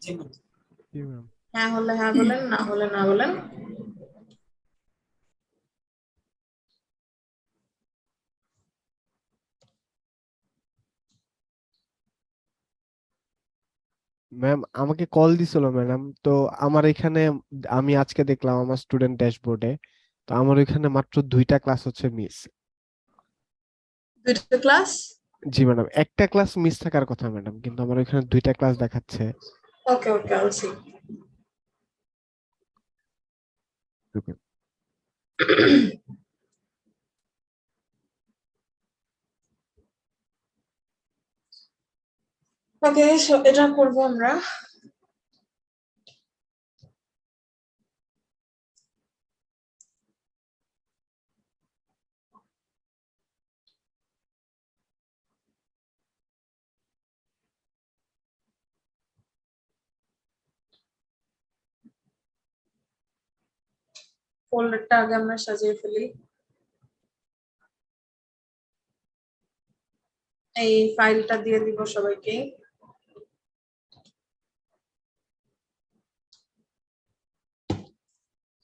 জি ma'am. হ্যাঁ হলে হ্যাঁ বলেন, না হলে না বলেন। ম্যাম আমাকে কল দিছিল ম্যাডাম, তো আমার এখানে আমি আজকে দেখলাম আমার স্টুডেন্ট ড্যাশবোর্ডে, তো আমার ওইখানে মাত্র 2টা ক্লাস হচ্ছে মিস। দুইটা ক্লাস? জি ম্যাডাম, একটা ক্লাস মিস থাকার কথা ম্যাডাম, কিন্তু আমার ওইখানে 2টা ক্লাস দেখাচ্ছে। ওকে ওকে, আইল সি। ওকে, সো এটা করবো আমরা। ফোল্ডারটা আগে আমরা সাজিয়ে ফেলি। এই ফাইলটা দিয়ে দিব সবাইকে।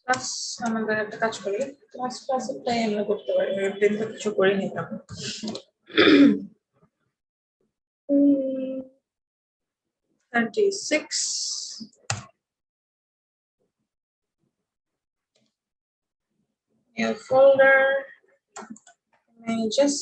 ক্লাস, আমাদের একটা কাজ করি, ক্লাসেরটাই আমরা করতে পারি, একদিন তো কিছু করে নিতাম। 36 new folder, images.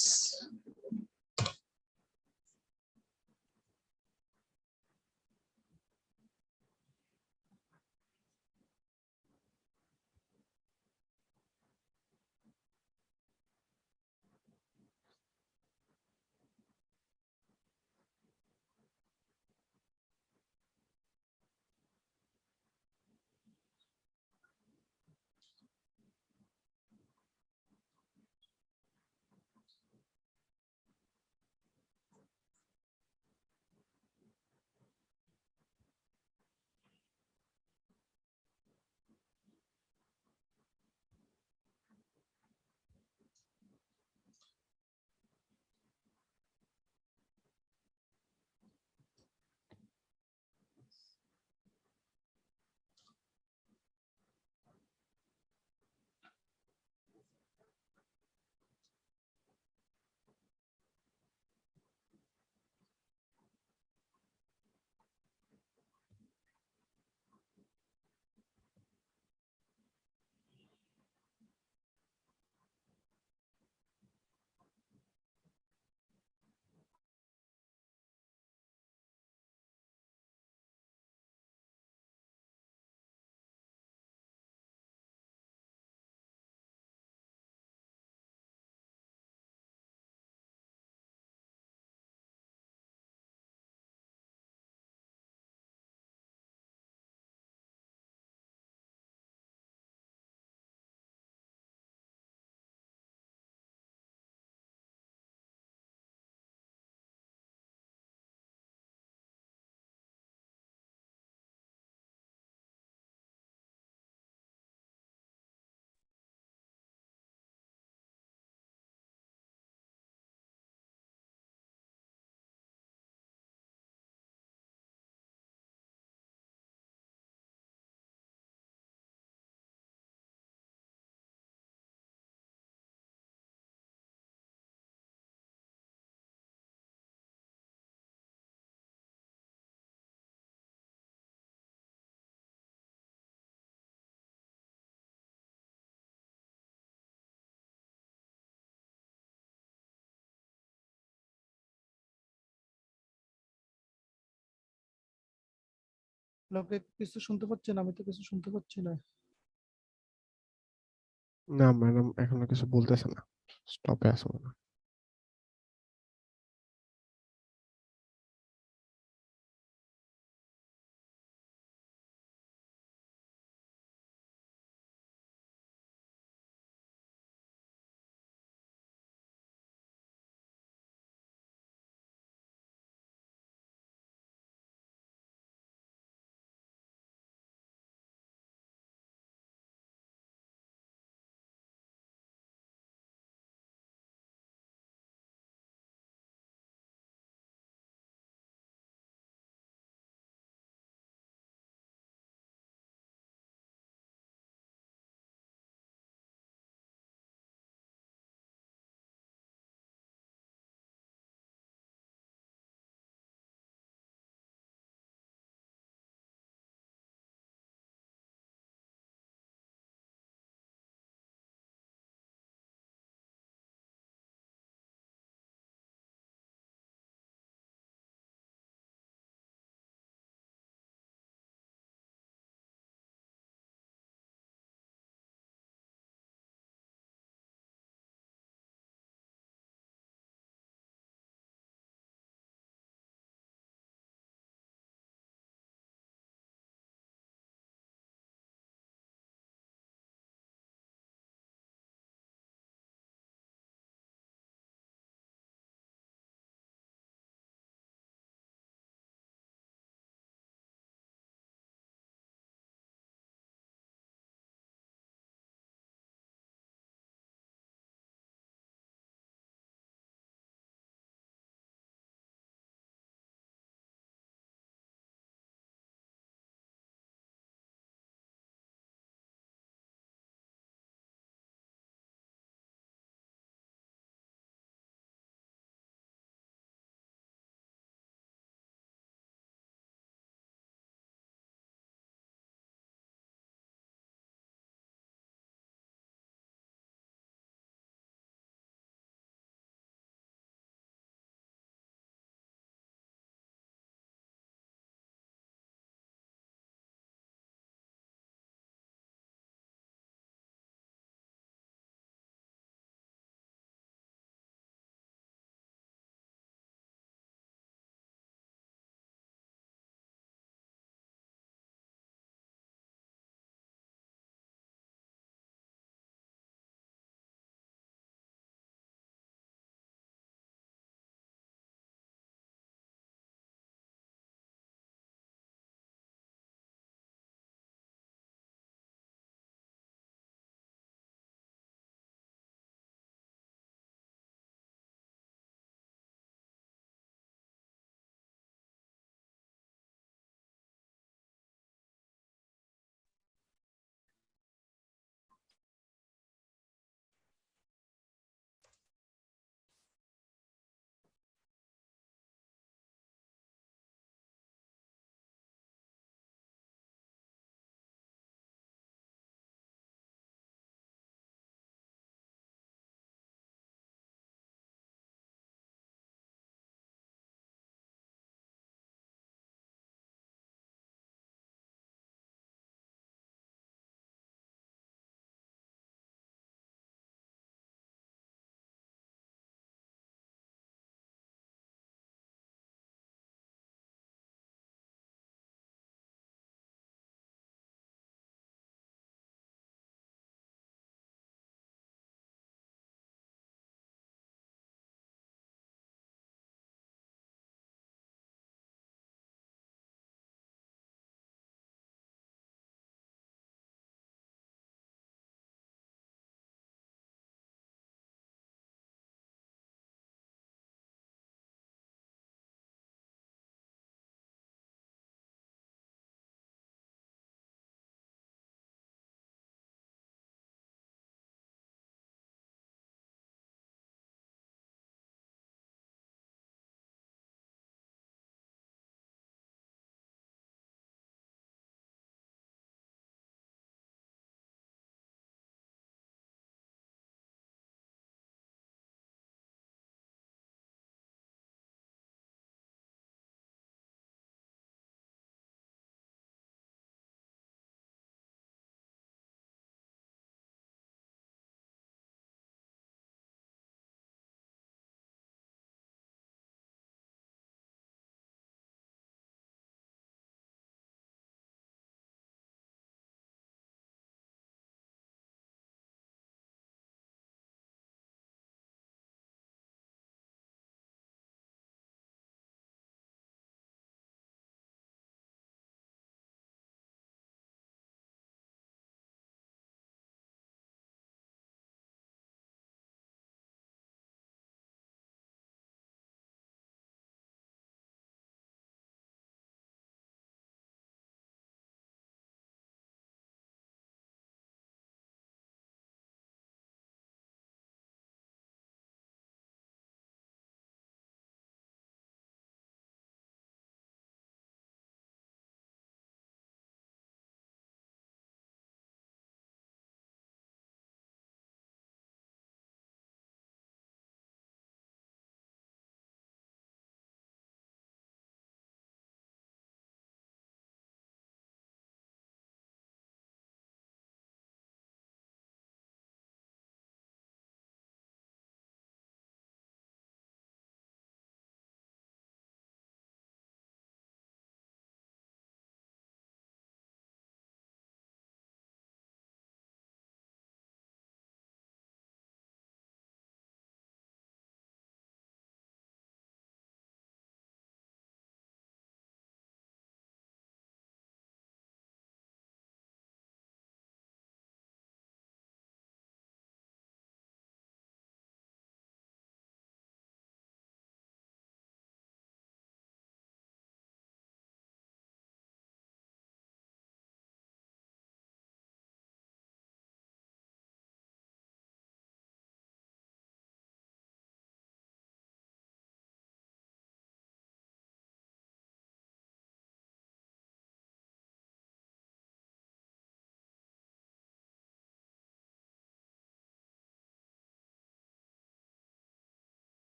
লোকে কিছু শুনতে পাচ্ছেন? আমি তো কিছু শুনতে পাচ্ছি না। না ম্যাডাম, এখনো কিছু বলতেছে না, স্টপে আছে মনে হয়।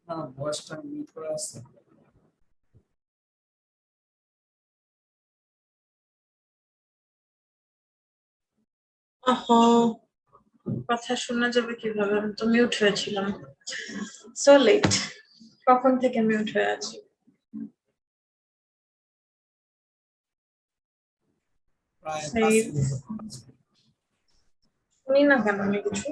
না ভয়েসটা মিউট করা আছে। ওহো, কথা শোনা যাবে কিভাবে? আমি তো মিউট হয়েছিলাম। So late. কখন থেকে মিউট হয়ে আছি? প্রায় সেই 5 মিনিট। শুনি না কেন আমি কিছু?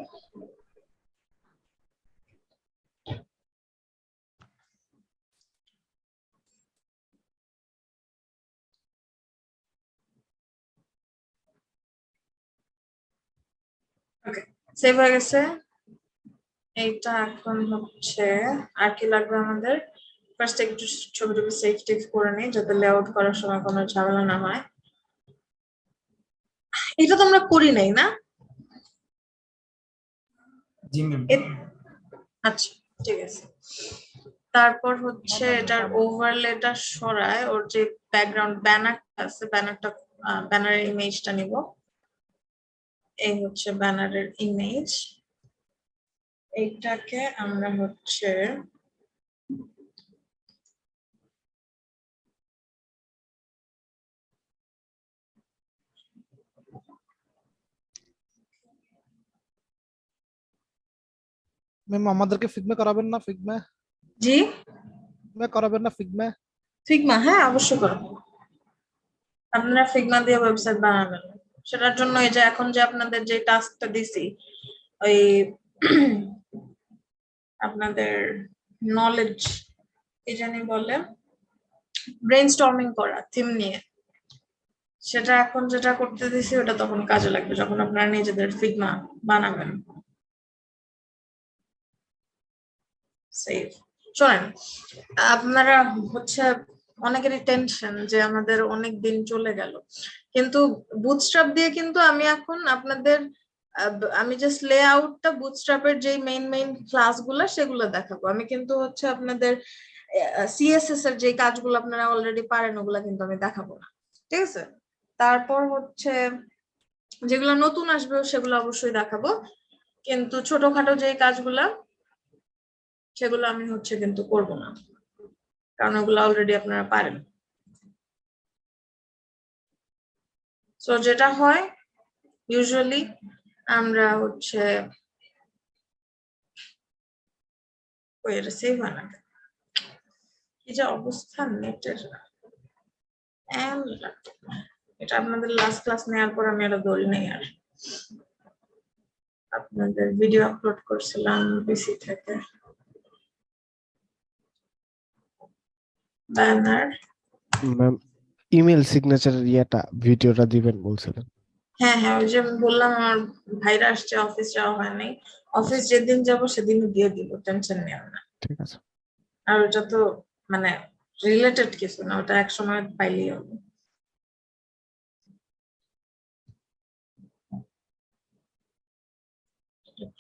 ওকে, সেভ হয়ে গেছে। এইটা এখন হচ্ছে আর কি লাগবে আমাদের? ফার্স্ট একটু ছবিটাকে সেভ টেভ করে নিই যাতে লেআউট করার সময় কোনো ঝামেলা না হয়। এটা তো আমরা করি নাই না? জি ম্যাম। আচ্ছা, ঠিক আছে। তারপর হচ্ছে এটার ওভারলেটা সরায়, ওর যে ব্যাকগ্রাউন্ড ব্যানারটা আছে, ব্যানারের ইমেজটা নিব। এই হচ্ছে ব্যানারের ইমেজ। এইটাকে আমরা হচ্ছে ম্যাম আমাদেরকে ফিগমে করাবেন না? ফিগমে জি করাবেন না? ফিগমে ফিগমা, হ্যাঁ অবশ্যই করবো। আপনারা ফিগমা দিয়ে ওয়েবসাইট বানাবেন, সেটার জন্য এই যে এখন যে আপনাদের যে টাস্কটা দিছি, ওই আপনাদের নলেজ কি জানি বলে, ব্রেইনস্টর্মিং করা থিম নিয়ে, সেটা এখন যেটা করতে দিছি ওটা তখন কাজে লাগবে যখন আপনারা নিজেদের ফিগমা বানাবেন। সেভ। শোনেন, আপনারা হচ্ছে অনেকেরই টেনশন যে আমাদের অনেক দিন চলে গেল, কিন্তু বুটস্ট্র্যাপ দিয়ে কিন্তু আমি এখন আপনাদের আমি জাস্ট লেআউটটা বুটস্ট্র্যাপের যে মেইন ক্লাসগুলো সেগুলো দেখাবো। আমি কিন্তু হচ্ছে আপনাদের সিএসএস এর যে কাজগুলো আপনারা অলরেডি পারেন ওগুলা কিন্তু আমি দেখাবো না, ঠিক আছে? তারপর হচ্ছে যেগুলো নতুন আসবে সেগুলো অবশ্যই দেখাবো, কিন্তু ছোটখাটো যে কাজগুলা সেগুলো আমি হচ্ছে কিন্তু করব না, কারণ ওগুলো অলরেডি আপনারা পারেন। সো যেটা হয় ইউজুয়ালি আমরা হচ্ছে ওই এটা সেভ হয় না, কি যে অবস্থা নেটের। এটা আপনাদের লাস্ট ক্লাস নেওয়ার পর আমি এটা ধরি নাই আর। আপনাদের ভিডিও আপলোড করছিলাম পিসি থেকে, ব্যানার। ম্যাম ইমেল সিগনেচারের ভিডিওটা দিবেন বলছিলেন। হ্যাঁ হ্যাঁ, ওই যে আমি বললাম আমার ভাইরা আসছে, অফিস যাওয়া হয় নাই। অফিস যেদিন যাব সেদিন দিয়ে দিব, টেনশন নেই না। ঠিক আছে। আর ওটা তো মানে রিলেটেড কিছু না, ওটা এক সময় পাইলেই হবে।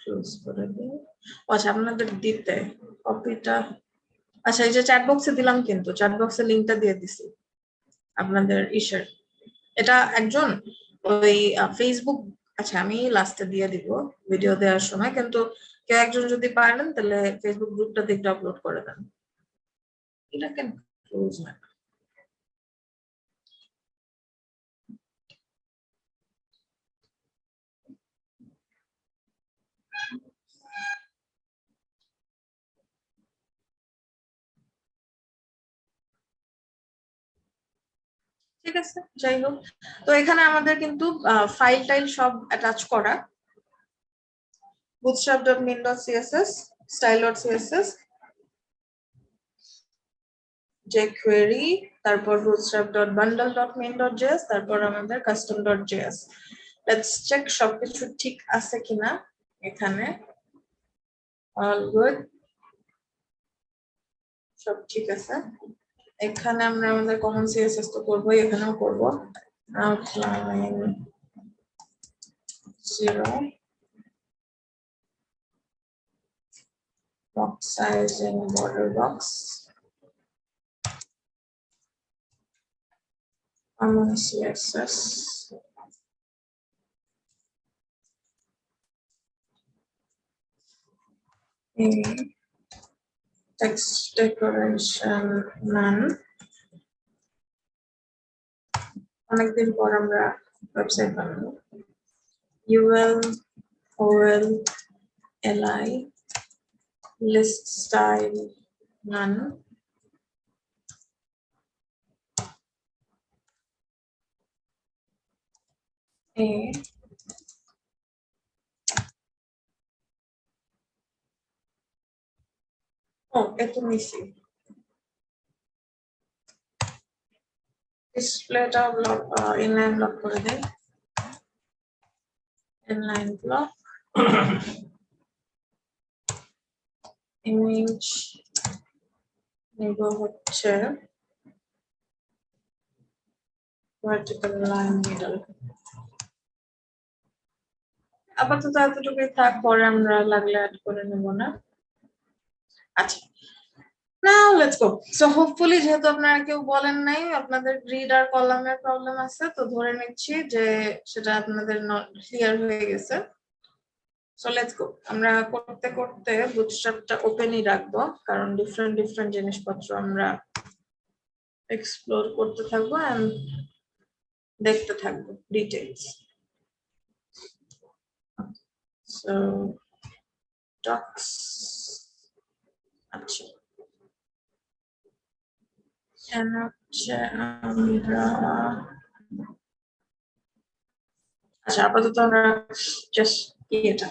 ক্লোজ করে দিই। আচ্ছা আপনাদের দিতে কপিটা, আচ্ছা এই যে চ্যাট বক্সে দিলাম, কিন্তু চ্যাট বক্সে লিংকটা দিয়ে দিছি আপনাদের ইসের। এটা একজন ওই ফেসবুক, আচ্ছা আমি লাস্টে দিয়ে দিব ভিডিও দেওয়ার সময়, কিন্তু কেউ একজন যদি পারেন তাহলে ফেসবুক গ্রুপটা থেকে আপলোড করে দেন। এটা কেন ক্লোজ হয় না? ঠিক আছে, যাই হোক। তো এখানে আমাদের কিন্তু ফাইল টাইল সব অ্যাটাচ করা, bootstrap.main.css, style.css, jQuery, তারপর bootstrap.bundle.main.js, তারপর আমাদের custom.js। লেটস চেক সবকিছু ঠিক আছে কিনা এখানে। অল গুড, সব ঠিক আছে। এখানে আমরা আমাদের কমন সিএসএস তো করবোই, এখানেও করব। Outline 0, box size and border box, common CSS, text decoration none. অনেকদিন পর আমরা ওয়েবসাইট বানাবো। UL OL LI list style none. এত মিসি ডিসপ্লেটা ব্লক ইনলাইন ব্লক করে দেয় inline block image নেব হচ্ছে vertical line middle আপাতত এতটুকুই থাক পরে আমরা লাগলে অ্যাড করে নেব না আচ্ছা now let's go so hopefully যেহেতু আপনারা কেউ বলেন নাই আপনাদের গ্রিড আর কলামের প্রবলেম আছে তো ধরে নিচ্ছি যে সেটা আপনাদের ক্লিয়ার হয়ে গেছে so let's go আমরা করতে করতে বুটস্ট্র্যাপটা ওপেনই রাখবো কারণ ডিফারেন্ট জিনিসপত্র আমরা এক্সপ্লোর করতে থাকবো এন্ড দেখতে থাকবো ডিটেইলস so docs আচ্ছা আমরা আচ্ছা আপাতত আমরা জাস্ট এটা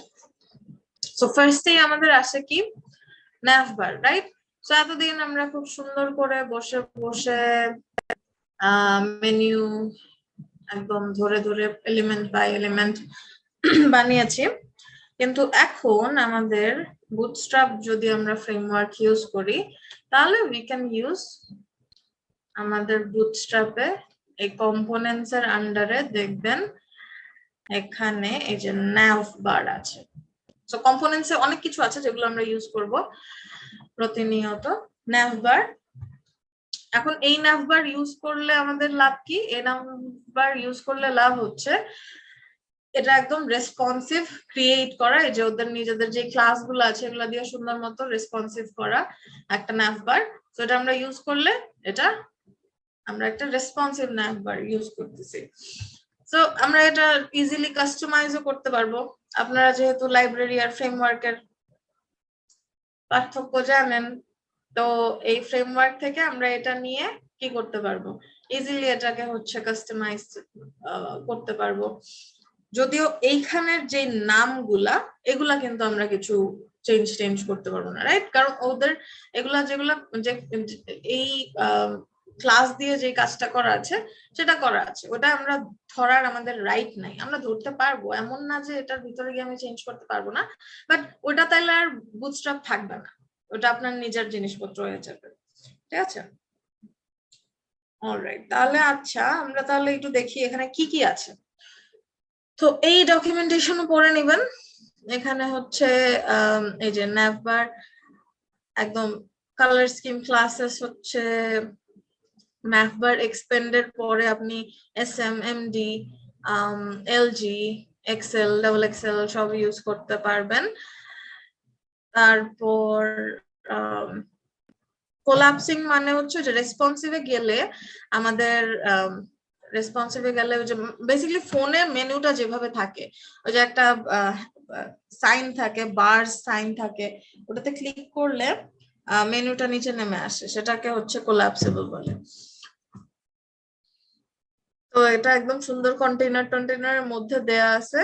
সো ফার্স্টেই আমাদের আসে কি navbar রাইট সো এতদিন আমরা খুব সুন্দর করে বসে বসে মেনু একদম ধরে ধরে এলিমেন্ট বাই এলিমেন্ট বানিয়েছি কিন্তু এখন আমাদের বুটস্ট্র্যাপ যদি আমরা ফ্রেমওয়ার্ক ইউজ করি তাহলে উই ক্যান ইউজ আমাদের বুটস্ট্র্যাপে এই কম্পোনেন্টস এর আন্ডারে দেখবেন এখানে এই যে navbar আছে সো কম্পোনেন্টস এ অনেক কিছু আছে যেগুলো আমরা ইউজ করব প্রতিনিয়ত navbar এখন এই navbar ইউজ করলে আমাদের লাভ কি এই navbar ইউজ করলে লাভ হচ্ছে এটা একদম রেসপন্সিভ ক্রিয়েট করা এই যে ওদের নিজেদের যে ক্লাসগুলো আছে এগুলো দিয়ে সুন্দর মতো রেসপন্সিভ করা একটা navbar সো এটা আমরা ইউজ করলে এটা আমরা একটা রেসপন্সিভ navbar ইউজ করতেছি সো আমরা এটা ইজিলি কাস্টমাইজও করতে পারবো আপনারা যেহেতু লাইব্রেরি আর ফ্রেমওয়ার্কের পার্থক্য জানেন তো এই ফ্রেমওয়ার্ক থেকে আমরা এটা নিয়ে কি করতে পারবো ইজিলি এটাকে হচ্ছে কাস্টমাইজ করতে পারবো যদিও এইখানের যে নামগুলা এগুলা কিন্তু আমরা কিছু চেঞ্জ করতে পারবো না রাইট কারণ ওদের এগুলা যেগুলা যে এই ক্লাস দিয়ে যে কাজটা করা আছে সেটা করা আছে ওটা আমরা ধরার আমাদের রাইট নাই আমরা ধরতে পারবো এমন না যে এটার ভিতরে গিয়ে আমি চেঞ্জ করতে পারবো না বাট ওটা তাইলে আর বুটস্ট্র্যাপ থাকবে না ওটা আপনার নিজের জিনিসপত্র হয়ে যাবে ঠিক আছে অলরাইট তাহলে আচ্ছা আমরা তাহলে একটু দেখি এখানে কি কি আছে তো এই ডকুমেন্টেশনও পড়ে নেবেন এখানে হচ্ছে এই যে navbar একদম কালার স্কিম ক্লাসেস হচ্ছে navbar এক্সপেন্ডের পরে আপনি SMMD LG XL double XL সব ইউজ করতে পারবেন তারপর কোলাপসিং মানে হচ্ছে যে রেসপন্সিভে গেলে আমাদের রেসপন্সিভে গেলে যে বেসিক্যালি ফোনে মেনুটা যেভাবে থাকে ওই যে একটা সাইন থাকে বার সাইন থাকে ওটাতে ক্লিক করলে মেনুটা নিচে নেমে আসে সেটাকে হচ্ছে কোলাপসিবল বলে তো এটা একদম সুন্দর কন্টেইনারের মধ্যে দেয়া আছে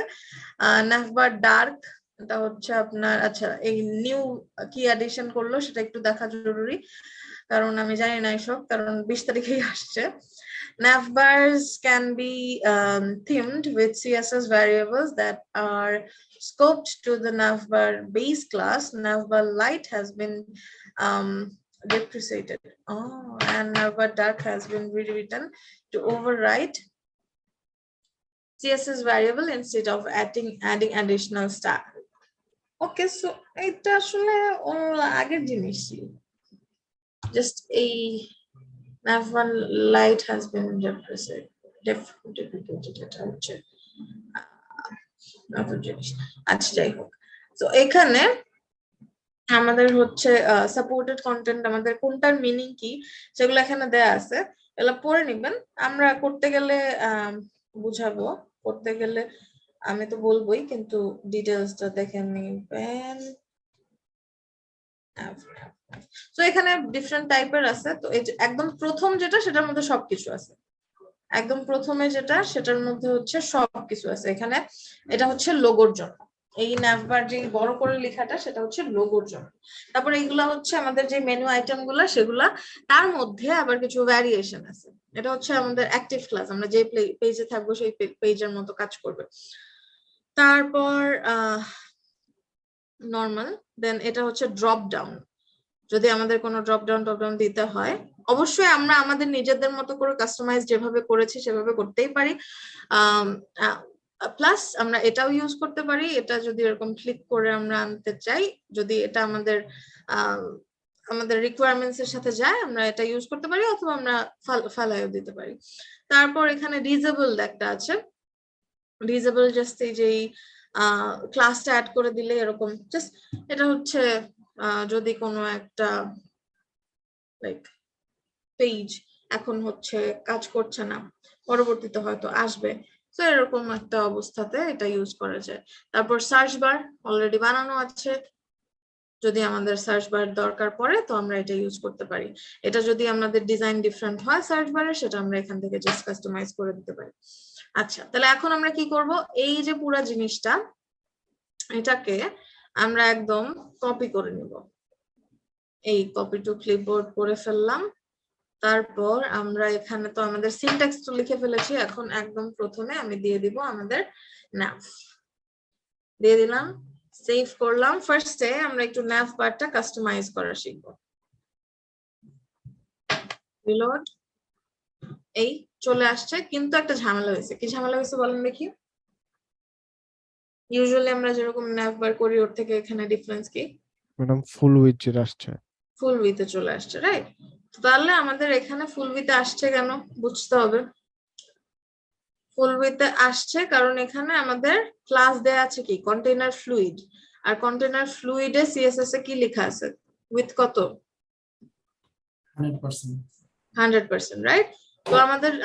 navbar ডার্ক এটা হচ্ছে আপনার আচ্ছা এই নিউ কি এডিশন করলো সেটা একটু দেখা জরুরি কারণ আমি জানি না এসব কারণ 20 তারিখেই আসছে navbars can be themed with CSS variables that are scoped to the navbar base class navbar light has been deprecated and navbar dark has been rewritten to override CSS variable instead of adding additional style okay so এটা আসলে আগের জিনিস just a navbar light has been deprecated এটা হচ্ছে নতুন জিনিস আচ্ছা যাই হোক তো এখানে আমাদের হচ্ছে সাপোর্টেড কন্টেন্ট, আমাদের কোনটার মিনিং কি সেগুলো এখানে দেয়া আছে, এগুলো পড়ে নিবেন। আমরা করতে গেলে বুঝাবো, করতে গেলে আমি তো বলবোই, কিন্তু ডিটেলসটা দেখে নিবেন। তো এখানে ডিফারেন্ট টাইপের আছে। তো এই যে একদম প্রথম যেটা, সেটার মধ্যে সবকিছু আছে। একদম প্রথমে যেটা, সেটার মধ্যে হচ্ছে সবকিছু আছে এখানে। এটা হচ্ছে লোগোর জন্য, এই ন্যাভবার যে বড় করে লেখাটা, সেটা হচ্ছে লোগোর জন্য। তারপরে এইগুলা হচ্ছে আমাদের যে মেনু আইটেম গুলা, সেগুলা। তার মধ্যে আবার কিছু ভ্যারিয়েশন আছে। এটা হচ্ছে আমাদের অ্যাক্টিভ ক্লাস, আমরা যে পেজে থাকবো সেই পেজের মতো কাজ করবে। তারপর নর্মাল, দেন এটা হচ্ছে ড্রপ ডাউন। যদি আমাদের কোনো ড্রপ ডাউন দিতে হয়, অবশ্যই আমরা আমাদের নিজেদের মতো করে কাস্টমাইজ যেভাবে করেছি সেভাবে করতেই পারি। প্লাস আমরা এটাও ইউজ করতে পারি, এটা যদি এরকম ক্লিক করে আমরা আনতে চাই, যদি এটা আমাদের আমাদের রিকোয়ারমেন্টস এর সাথে যায়, আমরা এটা ইউজ করতে পারি, অথবা আমরা ফালাইও দিতে পারি। তারপর এখানে ডিজেবল একটা আছে। ডিজেবল জাস্ট এই যে ক্লাসটা অ্যাড করে দিলে এরকম, জাস্ট এটা হচ্ছে যদি কোনো একটা লাইক পেজ এখন হচ্ছে কাজ করছে না, পরবর্তীতে হয়তো আসবে, তো এরকম একটা অবস্থাতে এটা ইউজ করা যায়। তারপর সার্চ বার অলরেডি বানানো আছে, যদি আমাদের সার্চ বার দরকার পড়ে তো আমরা এটা ইউজ করতে পারি। এটা যদি আমাদের ডিজাইন ডিফারেন্ট হয় সার্চ বারে, সেটা আমরা এখান থেকে জাস্ট কাস্টমাইজ করে দিতে পারি। আচ্ছা, তাহলে এখন আমরা কি করব, এই যে পুরো জিনিসটা, এটাকে আমরা একদম কপি করে নিব। এই কপি টু ক্লিপবোর্ড করে ফেললাম। তারপর আমরা এখানে তো আমাদের সিনট্যাক্স তো লিখে ফেলেছি, এখন একদম প্রথমে আমি দিয়ে দিব আমাদের nav, দিয়ে দিলাম, সেভ করলাম। ফার্স্টে আমরা একটু nav বারটা কাস্টমাইজ করা শিখব। রিলোড, এই চলে আসছে, কিন্তু একটা ঝামেলা হয়েছে। কি ঝামেলা হয়েছে বলেন দেখি? ইউজুয়ালি আমরা যেরকম nav বার করি, ওর থেকে এখানে ডিফারেন্স কি? ম্যাডাম ফুল উইডজেট আসছে। ফুল উইথে চলে আসছে, রাইট? তাহলে আমাদের এখানে ফুল উইথে আসছে কেন বুঝতে হবে। ফুল উইথে আসছে কারণ এখানে আমাদের ক্লাস দেয়া আছে কি, কন্টেইনার ফ্লুইড। আর কন্টেইনার ফ্লুইডে সিএসএস এ কি লেখা আছে, উইথ কত? 100%। 100%, রাইট? তো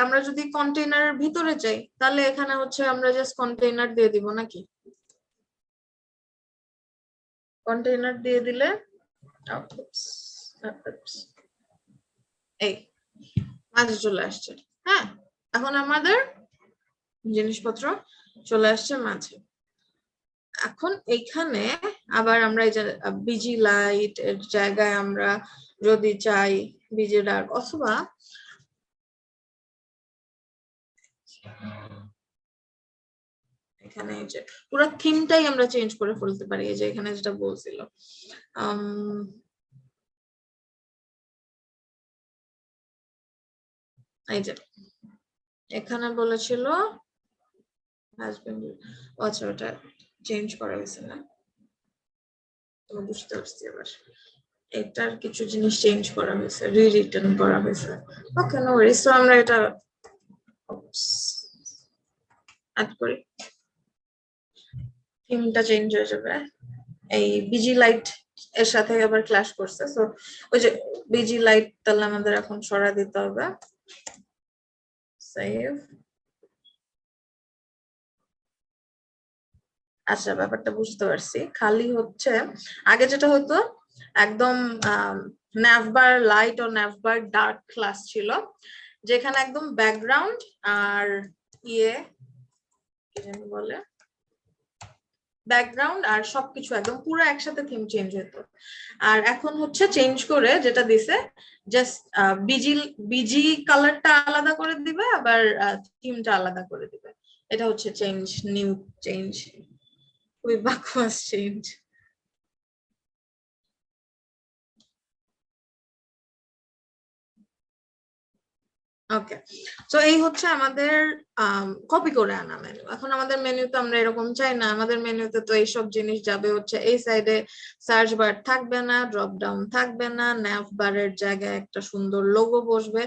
আমরা যদি কন্টেইনারের ভিতরে যাই, তাহলে এখানে হচ্ছে আমরা জাস্ট কন্টেইনার দিয়ে দিব নাকি? কন্টেইনার দিয়ে দিলে এই মাঝে চলে আসছে। হ্যাঁ, এখন আমাদের জিনিসপত্র চলে আসছে মাঝে। এখন এইখানে আবার আমরা এই যে বিজি লাইট এর জায়গায় আমরা যদি চাই বিজি ডার্ক, অথবা এখানে এই যে পুরো থিমটাই আমরা চেঞ্জ করে ফেলতে পারি। এই যে এখানে যেটা বলছিল, এই যে এখানে বলেছিল হাজবেন্ড, আচ্ছা ওটা চেঞ্জ করা হয়েছে না, তুমি বুঝতে পারছি এবার। এটার কিছু জিনিস চেঞ্জ করা হয়েছে, রিটার্ন করা হয়েছে। ওকে, নো ওয়ারিস। তো আমরা এটা অ্যাড করি, থিমটা চেঞ্জ হয়ে যাবে। এই বিজি লাইট এর সাথে আবার ক্ল্যাশ করছে, সো ওই যে বিজি লাইট তাহলে আমাদের এখন সরা দিতে হবে। সেভ। আচ্ছা, ব্যাপারটা বুঝতে পারছি। খালি হচ্ছে আগে যেটা হতো, একদম ন্যাভবার লাইট ও ন্যাভবার ডার্ক ক্লাস ছিল, যেখানে একদম ব্যাকগ্রাউন্ড আর ইয়ে কি জানি বলে, ব্যাকগ্রাউন্ড আর সবকিছু একদম পুরো একসাথে থিম চেঞ্জ হতো। আর এখন হচ্ছে চেঞ্জ করে যেটা দিছে, জাস্ট বিজি বিজি কালারটা আলাদা করে দিবে, আবার থিমটা আলাদা করে দিবে। এটা হচ্ছে চেঞ্জ, নিউ চেঞ্জ, খুবই বাকওয়াস চেঞ্জ। ওকে, তো এই হচ্ছে আমাদের কপি করে আনা মেনু। এখন আমাদের মেনুতে আমরা এরকম চাই না, আমাদের মেনুতে তো এইসব জিনিস যাবে হচ্ছে এই সাইডে, সার্চ বার থাকবে না, ড্রপ ডাউন থাকবে না, ন্যাভ বারের জায়গায় একটা সুন্দর লোগো বসবে।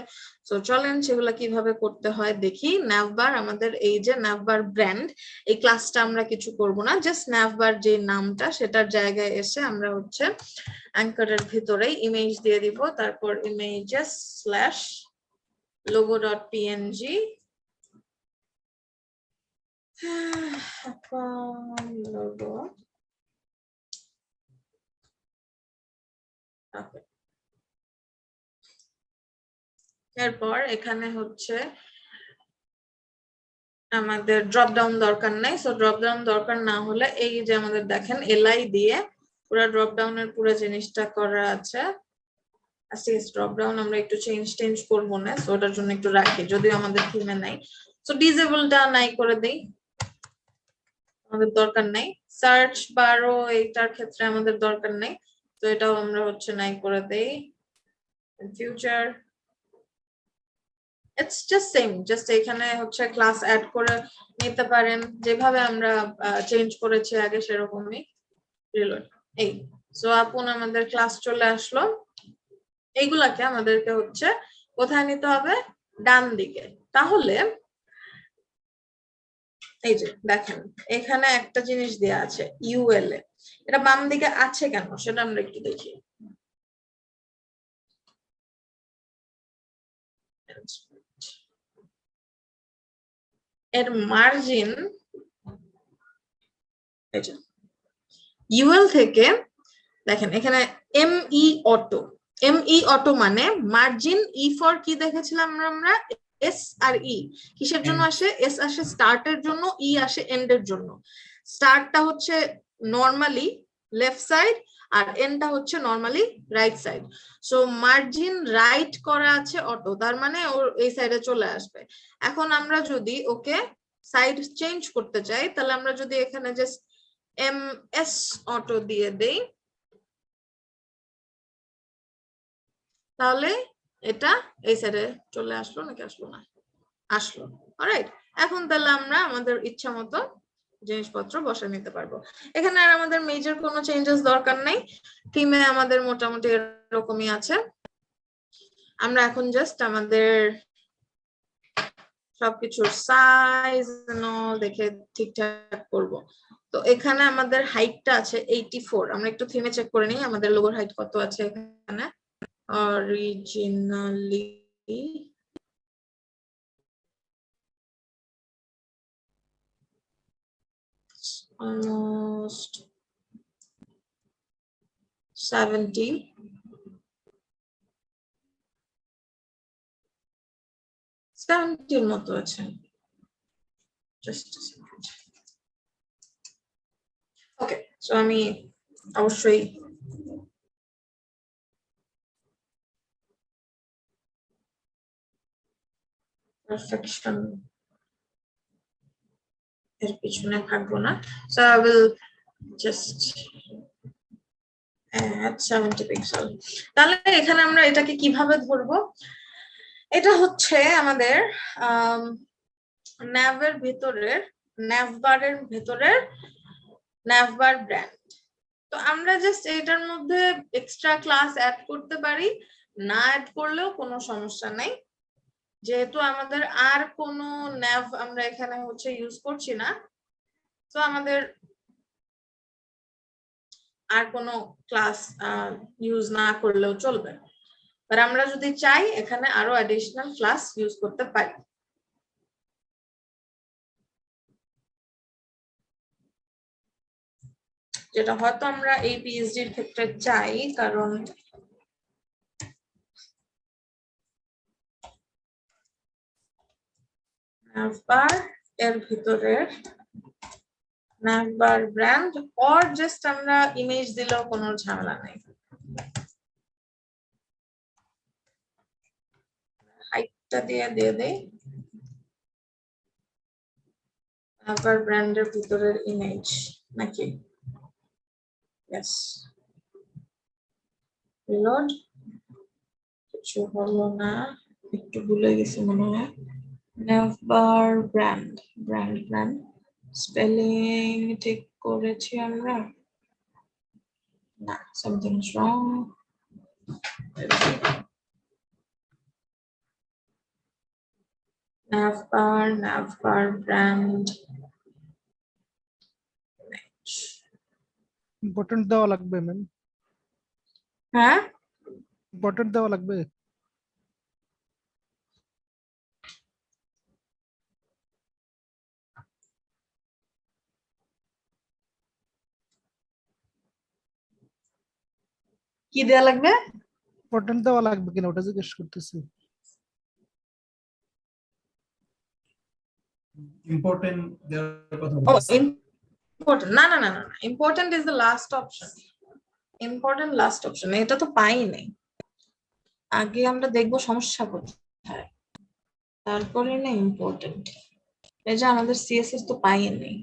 তো চলেন সেগুলো কিভাবে করতে হয় দেখি। ন্যাভ বার, আমাদের এই যে ন্যাভ বার ব্র্যান্ড, এই ক্লাসটা আমরা কিছু করব না, জাস্ট ন্যাভ বার যে নামটা সেটার জায়গায় এসে আমরা হচ্ছে অ্যাঙ্কারের ভিতরেই ইমেজ দিয়ে দিব, তারপর images slash logo.png logo. Okay. এরপর এখানে হচ্ছে আমাদের ড্রপ ডাউন দরকার নাই, সো ড্রপ ডাউন দরকার না হলে এই যে আমাদের দেখেন এলআই দিয়ে পুরো ড্রপ ডাউনের পুরো জিনিসটা করা আছে। আসিস ড্রপ ডাউন আমরা একটু চেঞ্জ করবো না, সো ওটার জন্য একটু রাখি, যদিও আমাদের থিমে নাই। সো ডিসেবলটা নাই করে দেই, আমাদের দরকার নাই। সার্চ বারও এইটার ক্ষেত্রে আমাদের দরকার নাই, তো এটাও আমরা হচ্ছে নাই করে দেই। Future it's just same, just এখানে হচ্ছে ক্লাস অ্যাড করে নিতে পারেন, যেভাবে আমরা চেঞ্জ করেছি আগে সেরকমই রিলোড। এই সো আপন আমাদের ক্লাস চলে আসলো। এইগুলাকে আমাদেরকে হচ্ছে কোথায় নিতে হবে, ডান দিকে। তাহলে এই যে দেখেন এখানে একটা জিনিস দেয়া আছে ইউএল এ, এটা বাম দিকে আছে কেন সেটা আমরা একটু দেখি। এর মার্জিন ইউএল থেকে দেখেন এখানে এমই অটো, এমই অটো মানে মার্জিন, ই ফর কি দেখেছিলাম আমরা, এস আর ই কিসের জন্য আসে, এস আসে স্টার্টের জন্য, ই আসে এন্ডের জন্য। স্টার্টটা হচ্ছে নরমালি লেফট সাইড আর এন্ডটা হচ্ছে normally right side. So margin right করা আছে অটো, তার মানে ওর এই সাইডে চলে আসবে। এখন আমরা যদি ওকে সাইড চেঞ্জ করতে চাই, তাহলে আমরা যদি এখানে জাস্ট এম এস অটো দিয়ে দেই, তাহলে এটা এই সাইডে চলে আসলো নাকি আসলো না, আসলো। অলরাইট, এখন তাহলে আমরা আমাদের ইচ্ছা মতো জিনিসপত্র বসে নিতে পারবো। এখানে আর আমাদের মেজর কোনো চেঞ্জেস দরকার নাই, থিমে আমাদের মোটামুটি এরকমই আছে। আমরা এখন জাস্ট আমাদের সবকিছুর সাইজ দেখে ঠিকঠাক করব। তো এখানে আমাদের হাইটটা আছে 84, আমরা একটু থিমে চেক করে নিই আমাদের লোগোর হাইট কত আছে এখানে। Originally almost 70 70 মতো আছে। Just a second. Okay, so আমি অবশ্যই perfection এর পিছনে থাকবো না, so I will just add 70 pixel. তাহলে এখানে আমরা এটাকে কিভাবে ধরবো, এটা হচ্ছে আমাদের ন্যাভের ভিতরের, ন্যাভ বারের ভিতরের ন্যাভ বার ব্র্যান্ড। তো আমরা জাস্ট এটার মধ্যে এক্সট্রা ক্লাস অ্যাড করতে পারি, না অ্যাড করলেও কোনো সমস্যা নাই, যেহেতু আমাদের আর কোনো ন্যাভ আমরা এখানে হচ্ছে ইউজ করছি না, তো আমাদের আর কোনো ক্লাস ইউজ না করলেও চলবে। আর আমরা যদি চাই এখানে আরো অ্যাডিশনাল ক্লাস ইউজ করতে পারি। যেটা হয়তো আমরা এই পিএইচডির ক্ষেত্রে চাই, কারণ নাভবার এর ভিতরের নাভবার ব্র্যান্ড অর জাস্ট আমরা ইমেজ দিলেও কোনো ঝামেলা নাই। হাইটটা দিয়ে দেই নাভবার ব্র্যান্ডের ভিতরের ইমেজ নাকি, ইয়েস। রিলোড, কিছু হলো না, একটু ভুলে গেছি মনে হয়। নাভবার ব্র্যান্ড স্পেলিং ঠিক করেছি আমরা? না, something is wrong. Navbar brand. Important দেওয়া লাগবে ম্যাম, হ্যাঁ, ইম্পর্টেন্ট দেওয়া লাগবে। কি দেয়া লাগবে? ইম্পর্টেন্ট দেওয়া লাগবে কিনা ওটা জিজ্ঞেস করতেছি। ইম্পর্টেন্ট দেওয়ার কথা ও, বলতেছি। ইম্পর্টেন্ট, না, important is the last option. Important last option, এটা তো পাই নাই। আগে আমরা দেখবো সমস্যা কোথায়, তারপরে না ইম্পর্টেন্ট। এই যে আমাদের সিএসএস তো পাই নাই।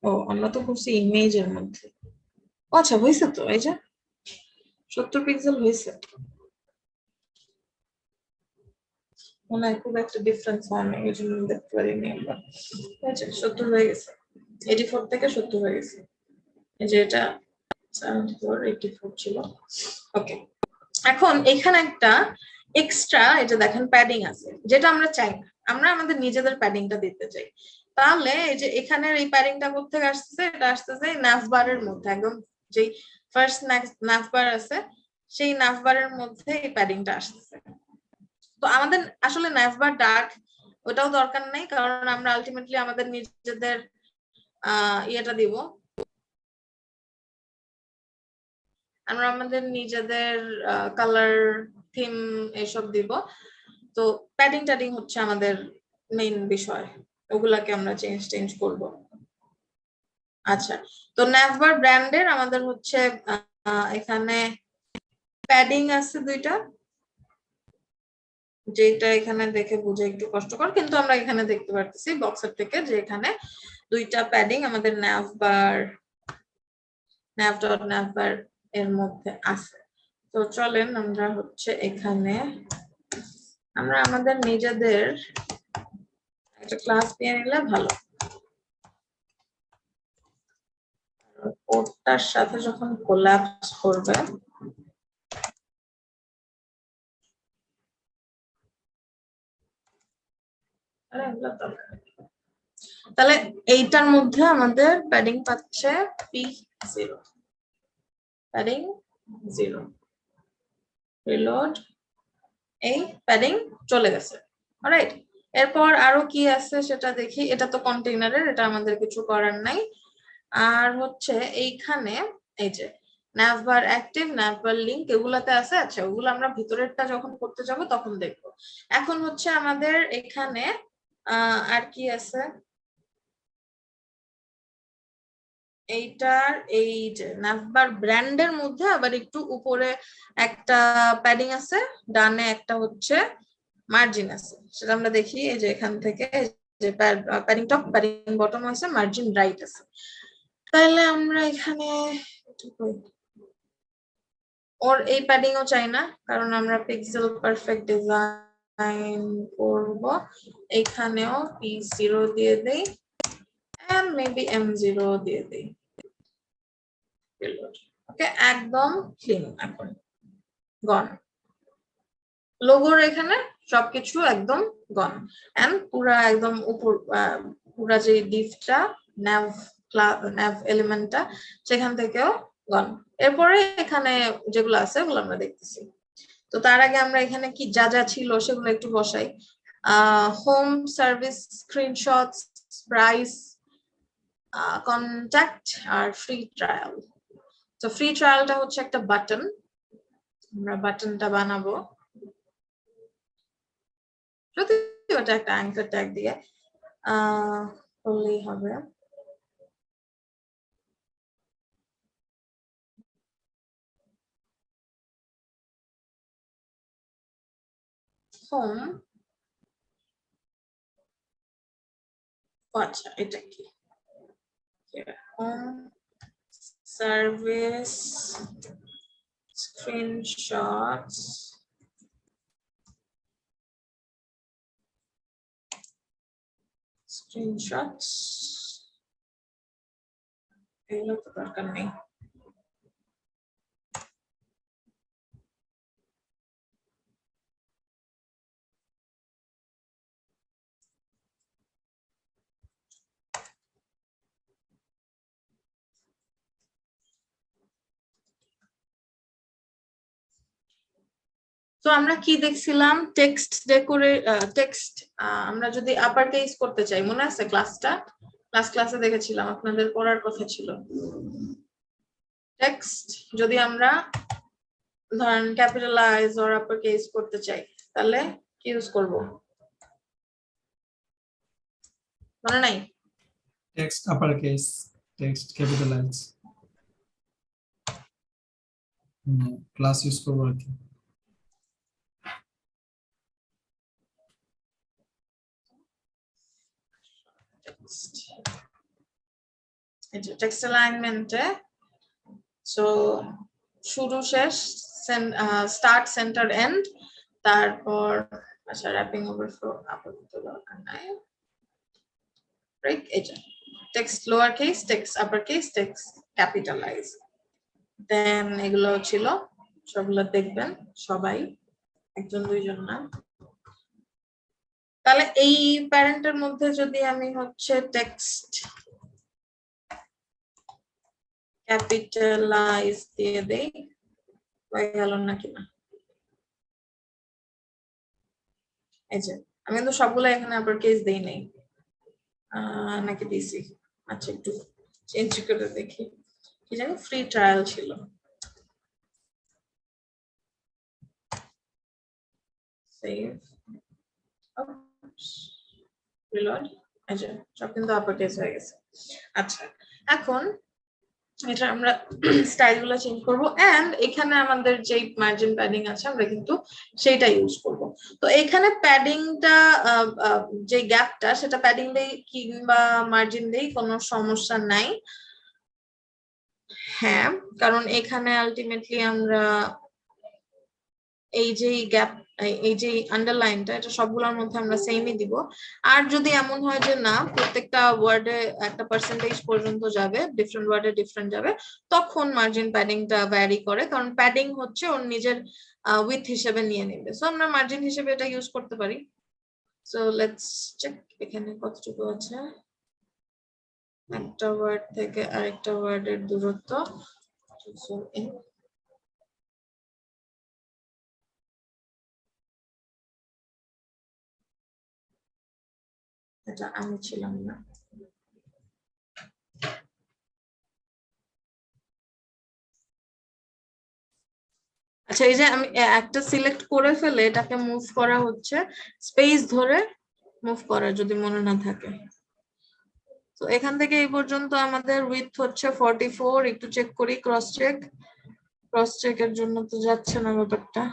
ও, আমরা তো করছি ইমেজের মধ্যে। ও আচ্ছা, হয়েছে তো, এই যে 70 পিক্সেল হয়েছে। মনে হয় খুব একটা ডিফারেন্স হয় না, এই জন্য দেখতে পারিনি আমরা। আচ্ছা, 70 হয়ে গেছে, 84 থেকে 70 হয়ে গেছে। এই যে এটা 74 84 ছিল। ওকে, এখন এখানে একটা এক্সট্রা, এটা দেখেন প্যাডিং আছে, যেটা আমরা চাই না। আমরা আমাদের নিজেদের প্যাডিংটা দিতে চাই। তাহলে এই যে এখানের এই প্যাডিংটা কোথেকে আসছে? এটা আসতেছে নাভবারের মধ্যে, একদম যেই ফার্স্ট নাভবার আছে সেই নাভবারের মধ্যে এই প্যাডিংটা আসতেছে। তো আমাদের আসলে নাভবার ডার্ক ওটাও দরকার নেই, কারণ আমরা আলটিমেটলি আমাদের নিজেদের ইয়েটা দিব, আমরা আমাদের নিজেদের কালার থিম এসব দিব। তো প্যাডিং হচ্ছে আমাদের মেইন বিষয়, ওগুলাকে আমরা চেঞ্জ করব। আচ্ছা, তো নাভবার ব্র্যান্ডের আমাদের হচ্ছে এখানে প্যাডিং আছে দুইটা, যেটা এখানে দেখে বুঝে একটু কষ্টকর, কিন্তু আমরা এখানে দেখতে পারতেছি বক্সের থেকে যে এখানে দুইটা প্যাডিং আমাদের nav.navbar এর মধ্যে আছে। তো চলেন আমরা হচ্ছে এখানে আমরা আমাদের নিজেদের একটা ক্লাস দিয়ে নিলে ভালো। কোডটার সাথে যখন কোল্যাপস করবে, তাহলে এইটার মধ্যে আমাদের প্যাডিং পাচ্ছে P0, প্যাডিং 0, রিলোড, এই প্যাডিং চলে গেছে। অলরাইট, এরপর আরো কি আছে সেটা দেখি। এটা তো কন্টেইনারের, এটা আমাদের কিছু করার নাই। আর হচ্ছে এইখানে এই যে নাভবার অ্যাক্টিভ, নাভবার লিংক এগুলাতে আছে। আচ্ছা, ওগুলো আমরা ভিতরেরটা যখন করতে যাব তখন দেখবো। এখন হচ্ছে আমাদের এখানে আর কি আছে, এইটার এই যে নাভবার ব্র্যান্ডের মধ্যে আবার একটু উপরে একটা প্যাডিং আছে, ডানে একটা হচ্ছে মার্জিন আছে, সেটা আমরা দেখি। এই যে এখান থেকে যে প্যাডিং টপ, প্যাডিং বটম আছে, মার্জিন রাইট আছে। তাহলে আমরা এখানে ওর এই প্যাডিংও চাই না, কারণ আমরা পিক্সেল পারফেক্ট ডিজাইন করব। এখানেও P0 দিয়ে দেই, and maybe M0 দিয়ে দেই। ওকে, একদম ক্লিন, এখন গন। লোগোর এখানে সবকিছু একদম গন, এন্ড পুরা একদম উপর পুরা যে ডিভটা nav এলিমেন্টটা সেখান থেকেও গন। এরপরে এখানে যেগুলো আছে ওগুলো আমরা দেখতেছি। তো তার আগে আমরা এখানে কি যা যা ছিল সেগুলো একটু বসাই। Home, service, screenshots, price, contact আর ফ্রি ট্রায়াল। তো ফ্রি ট্রায়ালটা হচ্ছে একটা বাটন, আমরা বাটনটা বানাবো, যদি ওটা একটা অ্যাঙ্কার ট্যাগ দিয়ে করলেই হবে। হোম, আচ্ছা এটা কি, হোম, সার্ভিস, স্ক্রিনশটস, স্ক্রিনশটস এগুলো তো দরকার নেই। তো আমরা কি দেখছিলাম, টেক্সট টেক্সট আমরা যদি আপার কেস করতে চাই, মনে আছে ক্লাসে দেখেছিলাম, আপনাদের পড়ার কথা ছিল। টেক্সট যদি আমরা ধরেন ক্যাপিটালাইজ অর আপার কেস করতে চাই, তাহলে কি ইউজ করব? মনে নাই? text uppercase, text capitalize. Class use করবো আর কি। টেক্সট অ্যালাইনমেন্টে সো শুরু শেষ, স্টার্ট সেন্টার এন্ড, তারপর আচ্ছা র্যাপিং ওভারফ্লো আপাতত দরকার নাই, ব্রেক, এটা text lower case, text upper case, text capitalize, then এগুলো ছিল সবগুলো দেখবেন সবাই, একজন দুইজন না। তাহলে এই প্যারেন্টের মধ্যে যদি আমি হচ্ছে টেক্সট ক্যাপিটালাইজ দিয়ে দেই, হয়ে গেল নাকি না? এই যে আমি কিন্তু সবগুলো এখানে আপার কেস দেই নাই, নাকি দিছি? আচ্ছা একটু চেঞ্জ করে দেখি, কি জানি ফ্রি ট্রায়াল ছিল। সেভ, রিলোড, এই যে সব কিন্তু আপার কেস হয়ে গেছে। আচ্ছা এখন এটা আমরা স্টাইল গুলো চেঞ্জ করবো, এন্ড এখানে আমাদের যে মার্জিন প্যাডিং আছে আমরা কিন্তু সেইটা ইউজ করব। তো এখানে প্যাডিংটা যে গ্যাপটা সেটা প্যাডিং দেই কিংবা মার্জিন দেই কোনো সমস্যা নাই। হ্যাঁ, কারণ এখানে আলটিমেটলি আমরা এই যে গ্যাপ, এই যে আন্ডারলাইনটা, এটা সবগুলোর মধ্যে আমরা সেমই দিব। আর যদি এমন হয় যে না প্রত্যেকটা ওয়ার্ডে একটা পার্সেন্টেজ পর্যন্ত যাবে, ডিফারেন্ট ওয়ার্ডে ডিফারেন্ট যাবে, তখন মার্জিন প্যাডিংটা ভ্যারি করে, কারণ প্যাডিং হচ্ছে ওর নিজের উইথ হিসেবে নিয়ে নেবে। সো আমরা মার্জিন হিসেবে এটা ইউজ করতে পারি। সো লেটস চেক এখানে কতটুকু আছে, একটা ওয়ার্ড থেকে আরেকটা ওয়ার্ডের দূরত্ব। এটা আমি ছিলাম না। আচ্ছা এই যে আমি একটা সিলেক্ট করে ফেলে এটাকে মুভ করা হচ্ছে, স্পেস ধরে মুভ করা যদি মনে না থাকে। তো এখান থেকে এই পর্যন্ত আমাদের উইথ হচ্ছে 44, একটু চেক করি, ক্রস চেকের জন্য তো যাচ্ছে না ব্যাপারটা,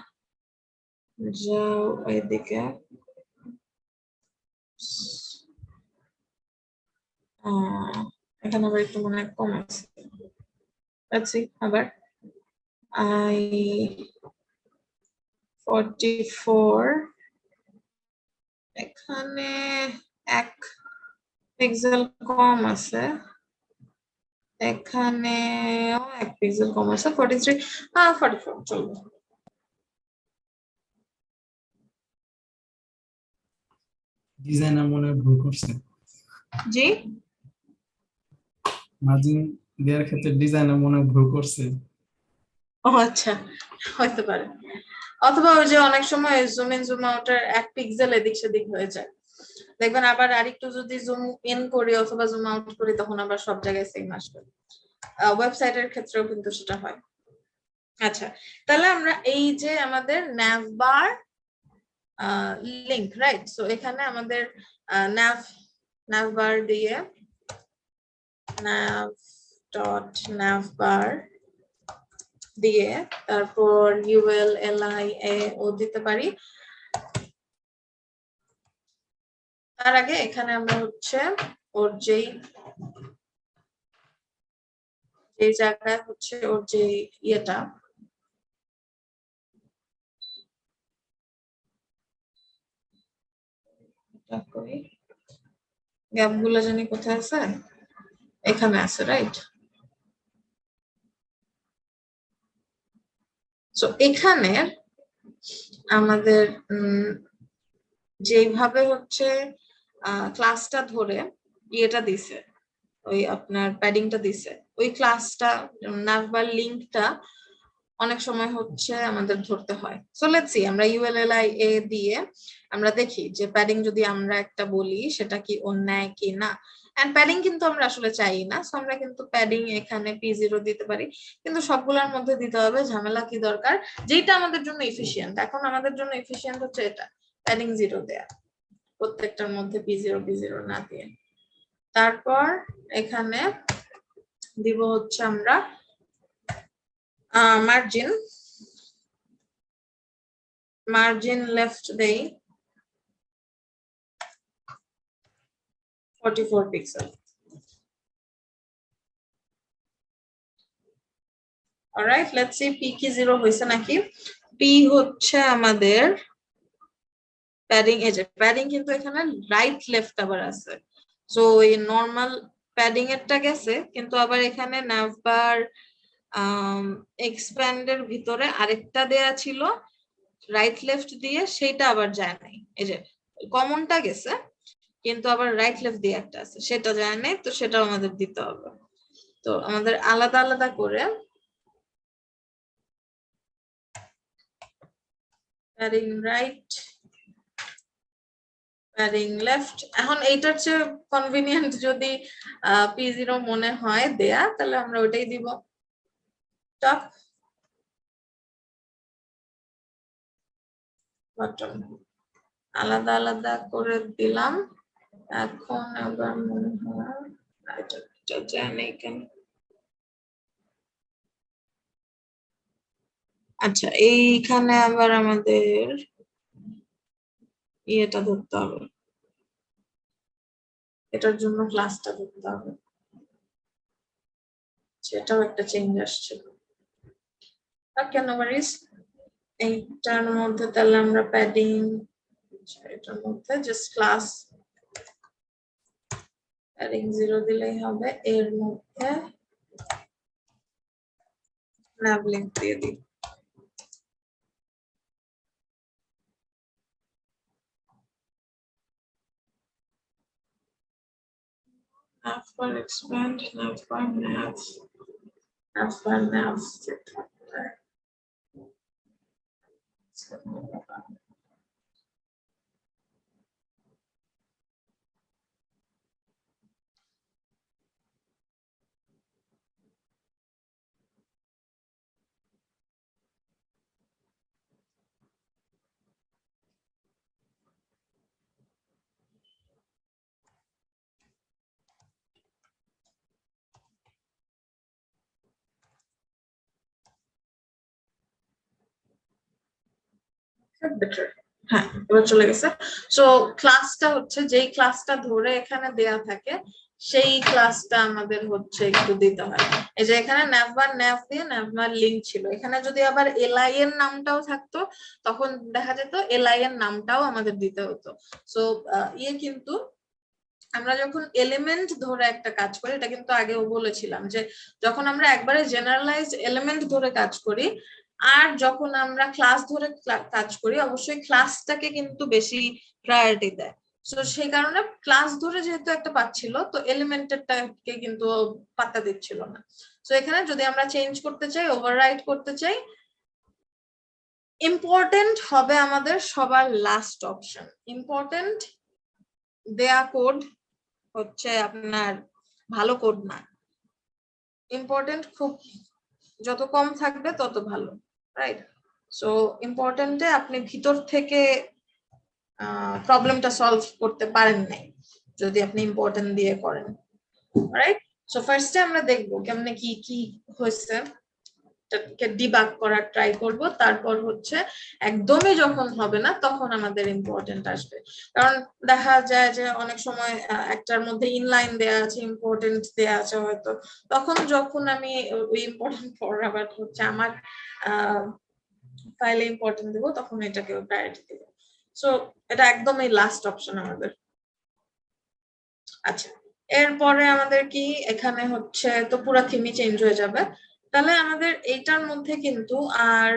যাও এইদিকে, এখানে আবার একটু মনে হয় কম আছে, লেটস সি আবার I 44, এখানে 1 পিক্সেল কম আছে, এখানেও 1 পিক্সেল কম আছে, 43, 44 চলবে। ডিজাইনার মনে হয় ভুল করছে, জি মার্জিন দেওয়ার ক্ষেত্রে ডিজাইনার মনে হয় ভুল করছে। ও আচ্ছা, হতে পারে, অথবা ওই যে অনেক সময় জুম ইন জুম আউটের 1 পিক্সেল এদিক সেদিক হয়ে যায়, দেখবেন আবার আরেকটু যদি জুম ইন করি অথবা জুম আউট করি তখন আবার সব জায়গায় সেম আসবে। ওয়েবসাইটের ক্ষেত্রেও কিন্তু সেটা হয়। আচ্ছা তাহলে আমরা এই যে আমাদের ন্যাভবার লিংক, রাইট? সো এখানে আমাদের ন্যাভবার দিয়ে nav.navbar দিয়ে তারপর ULLIA দিতে পারি। তার আগে এখানে আমরা হচ্ছে ওর যেই জায়গায় হচ্ছে ওর যে ইয়েটা, করি গ্যাপ গুলো জানি কোথায় আছে, এখানে আছে, রাইট? সো এখানে আমাদের যেভাবে হচ্ছে ক্লাসটা ধরে ইয়েটা দিছে, ওই আপনার প্যাডিংটা দিছে, ওই ক্লাসটা নাম্বার লিঙ্কটা অনেক সময় হচ্ছে আমাদের ধরতে হয়। সো লেটস সি, আমরা ইউএলএলআই এ দিয়ে আমরা দেখি যে প্যাডিং যদি আমরা একটা বলি সেটা কি অন্যায় কি না। এন্ড প্যাডিং কিন্তু আমরা আসলে চাই না, সো আমরা কিন্তু প্যাডিং এখানে P0 দিতে পারি, কিন্তু সবগুলোর মধ্যে দিতে হবে, ঝামেলা কি দরকার, যেটা আমাদের জন্য এফিশিয়েন্ট। এখন আমাদের জন্য এফিশিয়েন্ট হচ্ছে এটা, প্যাডিং 0 দেয়া, প্রত্যেকটার মধ্যে P0 না দিয়ে। তারপর এখানে দিব হচ্ছে আমরা মার্জিন লেফট দেই 44 pixel. Alright, let's see P কি 0 হইছে নাকি। পি হচ্ছে আমাদের প্যাডিং, এই যে প্যাডিং কিন্তু এখানে রাইট লেফট আবার আছে। সো এই নরমাল প্যাডিং এরটা গেছে, কিন্তু আবার এখানে নাভবার এক্সপ্যান্ডের ভিতরে আরেকটা দেয়া ছিল রাইট লেফট দিয়ে, সেটা আবার যায় নাই। এই যে কমনটা গেছে, কিন্তু আবার রাইট লেফট দিয়ে একটা আছে, সেটা যায় নাই, তো সেটাও আমাদের দিতে হবে। তো আমাদের আলাদা আলাদা করে প্যাডিং রাইট, প্যাডিং লেফট। এখন এইটার চেয়ে কনভিনিয়েন্ট যদি P0 মনে হয় দেয়া, তাহলে আমরা ওইটাই দিব। টপ বটম আলাদা আলাদা করে দিলাম। এখন আবার মনে হয় এটা জানি কেন। আচ্ছা, এইখানে আবার আমাদের ইয়েটা ধরতে হবে, এটার জন্য ক্লাসটা ধরতে হবে, সেটাও একটা চেঞ্জ আসছে। কেন বারিস এইটার মধ্যে তাহলে আমরা প্যাডিং, এটার মধ্যে জাস্ট ক্লাস প্যাডিং 0 দিলেই হবে, এর মধ্যে nav link দিয়ে দিই। nav for expand, nav for nav, nav for nav. Better, হ্যাঁ এবার চলে গেছে। সো ক্লাসটা হচ্ছে যেই ক্লাসটা ধরে এখানে দেয়া থাকে, সেই ক্লাসটা আমাদের হচ্ছে একটু দিতে হয়। এই যে এখানে ন্যাভবার ন্যাভ দিয়ে ন্যাভবার লিঙ্ক ছিল, এখানে যদি আবার এলআই এর নামটাও থাকতো, তখন দেখা যেত এলআই এর নামটাও আমাদের দিতে হতো। সো কিন্তু আমরা যখন এলিমেন্ট ধরে একটা কাজ করি, এটা কিন্তু আগেও বলেছিলাম যে যখন আমরা একবারে জেনারেলাইজড এলিমেন্ট ধরে কাজ করি, আর যখন আমরা ক্লাস ধরে কাজ করি, অবশ্যই ক্লাসটাকে কিন্তু বেশি প্রায়োরিটি দেয়। তো সেই কারণে ক্লাস ধরে যেহেতু একটা পাচ্ছিল, তো এলিমেন্টেরটাকে কিন্তু পাত্তা দিচ্ছিল না। তো এখানে যদি আমরা চেঞ্জ করতে চাই, ওভাররাইট করতে চাই, ইম্পর্টেন্ট হবে আমাদের সবার লাস্ট অপশন। ইম্পর্টেন্ট দেয়া কোড হচ্ছে আপনার ভালো কোড না, ইম্পর্টেন্ট খুব যত কম থাকবে তত ভালো, রাইট? সো ইম্পর্টেন্টে আপনি ভিতর থেকে প্রবলেমটা সলভ করতে পারেন নাই যদি আপনি ইম্পর্টেন্ট দিয়ে করেন, রাইট? সো ফার্স্টে আমরা দেখবো কেমনে কি কি হয়েছে, ডিবাগ করার ট্রাই করব, তারপর হচ্ছে একদমই যখন হবে না তখন আমাদের ইম্পর্টেন্ট আসবে। কারণ দেখা যায় যে অনেক সময় একটার মধ্যে ইনলাইন দেয়া আছে, ইম্পর্টেন্ট দেয়া আছে হয়তো, তখন যখন আমি ওই ইম্পর্টেন্ট পর আবার হচ্ছে আমার ফাইলে ইম্পর্টেন্ট দেবো, তখন এটাকে প্রায়োরিটি দেবো। সো এটা একদমই লাস্ট অপশন আমাদের। আচ্ছা, এরপরে আমাদের কি এখানে হচ্ছে তো পুরো থিমই চেঞ্জ হয়ে যাবে। তাহলে আমাদের এইটার মধ্যে কিন্তু আর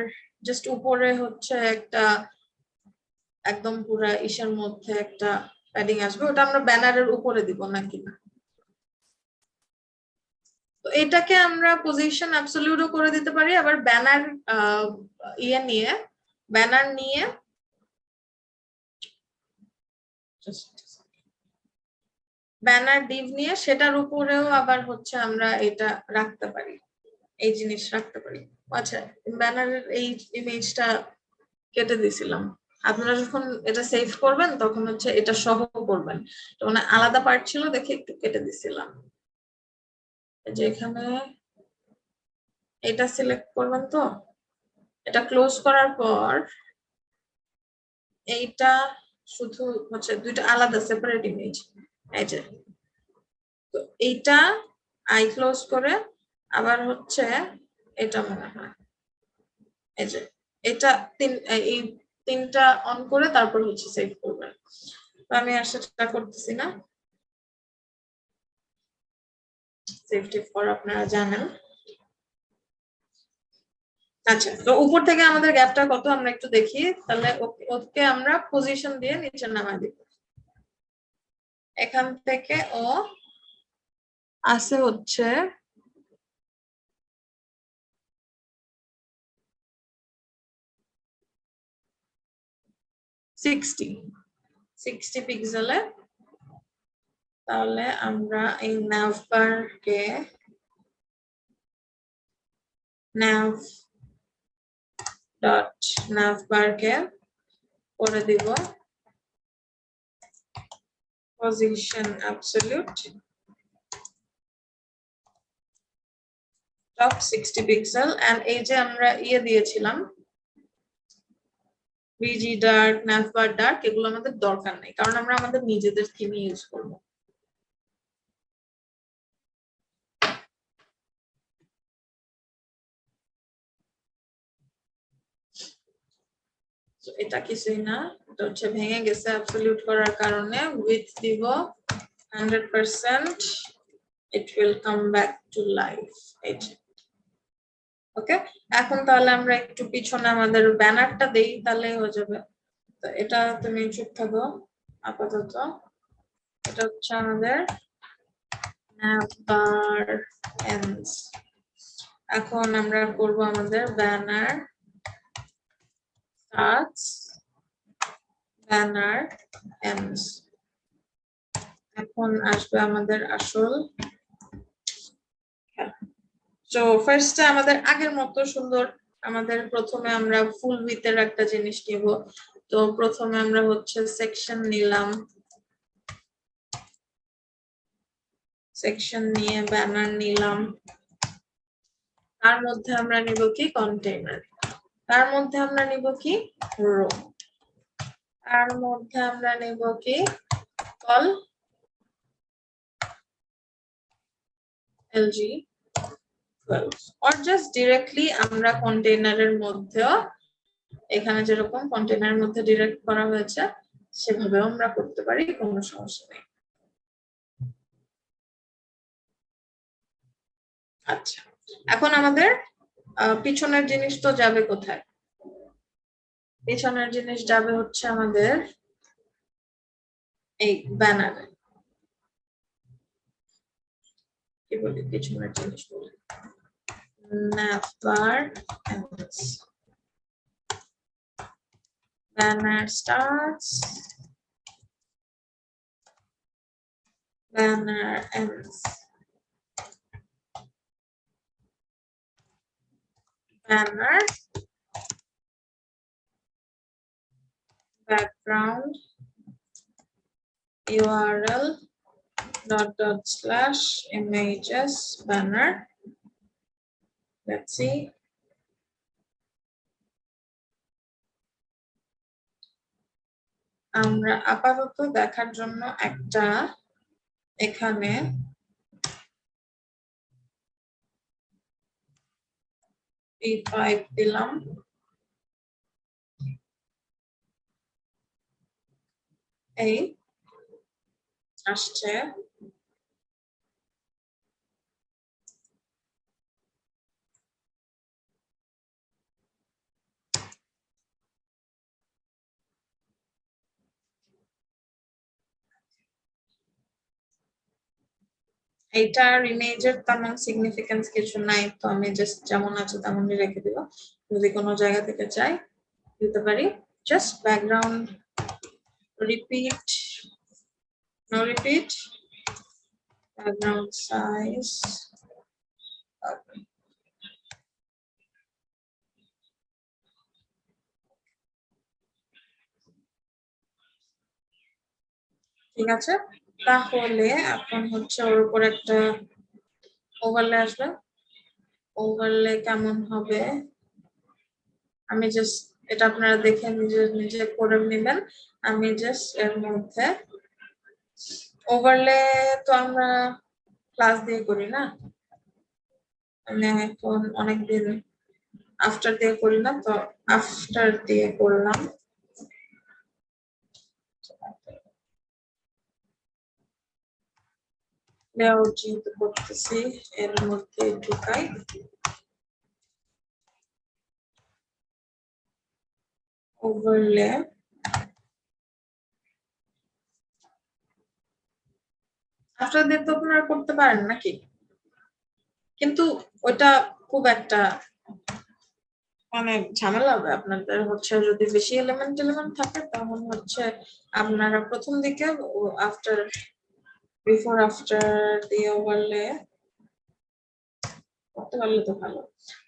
জাস্ট উপরে হচ্ছে একটা একদম পুরা ইসের মধ্যে একটা প্যাডিং আসবে, ওটা আমরা ব্যানারের উপরে দিব নাকি না? তো এটাকে আমরা পজিশন অ্যাবসলিউটও করে দিতে পারি, আবার ব্যানার নিয়ে ব্যানার ডিভ নিয়ে সেটার উপরেও আবার হচ্ছে আমরা এটা রাখতে পারি, এই জিনিস রাখতে পারি। আচ্ছা, ব্যানারের এই ইমেজটা কেটে দিছিলাম। আপনারা যখন এটা সেভ করবেন তখন হচ্ছে এটা সহ করবেন, তো মানে আলাদা পার্ট ছিল দেখে একটু কেটে দিছিলাম। যে এখানে এটা সিলেক্ট করবেন, তো এটা ক্লোজ করার পর এইটা শুধু হচ্ছে দুইটা আলাদা সেপারেট ইমেজ। এই যে, তো এইটা আই ক্লোজ করে আবার হচ্ছে এটা মনে হয় এই যে এটা এই তিনটা অন করে তারপর হচ্ছে সেভ করবেন। তো আমি আর সেটা করতেছি না, সেভ ফর আপনারা জানেন। আচ্ছা, তো উপর থেকে আমাদের গ্যাপটা কত আমরা একটু দেখি, তাহলে ওকে আমরা পজিশন দিয়ে নিচে নামাই দিব। এখান থেকে ও আছে হচ্ছে 60 পিক্সেলে। তাহলে আমরা এই ন্যাভবারকে navbar-কে করে দিব position absolute top 60 pixel, and এই যে আমরা দিয়েছিলাম বিজি ডার্ক, ন্যাভবার ডার্ক, এগুলো আমাদের দরকার নেই কারণ আমরা আমাদের নিজেদের থিম ইউজ করব। এটা কিছুই না, এটা হচ্ছে ভেঙে গেছে অ্যাবসলিউট করার কারণে। উইথ দিব 100%, it will come back to life। ওকে, এখন তাহলে আমরা একটু পিছনে আমাদের ব্যানারটা দেই, তাহলে হয়ে যাবে। তো এটা তুমি চুপ থাকো আপাতত। এটা হচ্ছে আমাদের navbar ends। এখন আমরা করব আমাদের ব্যানার starts, banner ends। এখন আসবে আমাদের আসল। তো ফার্স্টে আমাদের আগের মতো সুন্দর, আমাদের প্রথমে আমরা ফুল উইথের একটা জিনিস নিব। তো প্রথমে আমরা হচ্ছে সেকশন নিলাম, সেকশন নিয়ে ব্যানার নিলাম, তার মধ্যে আমরা নিব কি কন্টেইনার, তার মধ্যে আমরা নিব কি রো, তার মধ্যে আমরা নিব কি call LG12, or just directly আমরা কন্টেইনারের মধ্যেও এখানে যেরকম কন্টেইনারের মধ্যে ডিরেক্ট করা হয়েছে সেভাবেও আমরা করতে পারি, কোনো সমস্যা নেই। আচ্ছা, এখন আমাদের পিছনের জিনিস তো যাবে কোথায়? পিছনের জিনিস যাবে হচ্ছে আমাদের এই ব্যানারে। কি বলি পিছনের জিনিস বলি? navbar ends, banner starts, banner ends, banner background URL /images banner। Let's see, আমরা আপাতত দেখার জন্য একটা এখানে P5 দিলাম, এই আসছে এইটার ইমেজের তেমন সিগনিফিকেন্স কিছু নাই, তো আমি জাস্ট যেমন আছে তেমনই রেখে দিব। যদি কোনো জায়গা থেকে চাই দিতে পারি। Just background repeat, no repeat, background size. ঠিক আছে, তাহলে এখন হচ্ছে ওর উপর একটা ওভারলে আসবে। ওভারলে কেমন হবে আমি জাস্ট, এটা আপনারা দেখে নিজে নিজে করে নেবেন। আমি জাস্ট এর মধ্যে ওভারলে তো আমরা ক্লাস দিয়ে করি না, আমি এখন অনেকদিন আফটার দিয়ে করি না, তো আফটার দিয়ে করলাম। লেআউট যেহেতু করতেছি এর মধ্যে ঢুকাই। ওভারলে আফটার দিয়ে তো আপনারা করতে পারেন নাকি, কিন্তু ওটা খুব একটা মানে ঝামেলা হবে আপনাদের। হচ্ছে যদি বেশি এলিমেন্ট থাকে তখন হচ্ছে আপনারা প্রথম দিকে আফটার, বিফোর আফটার দিয়ে ওভারলে করতে পারলে তো ভালো।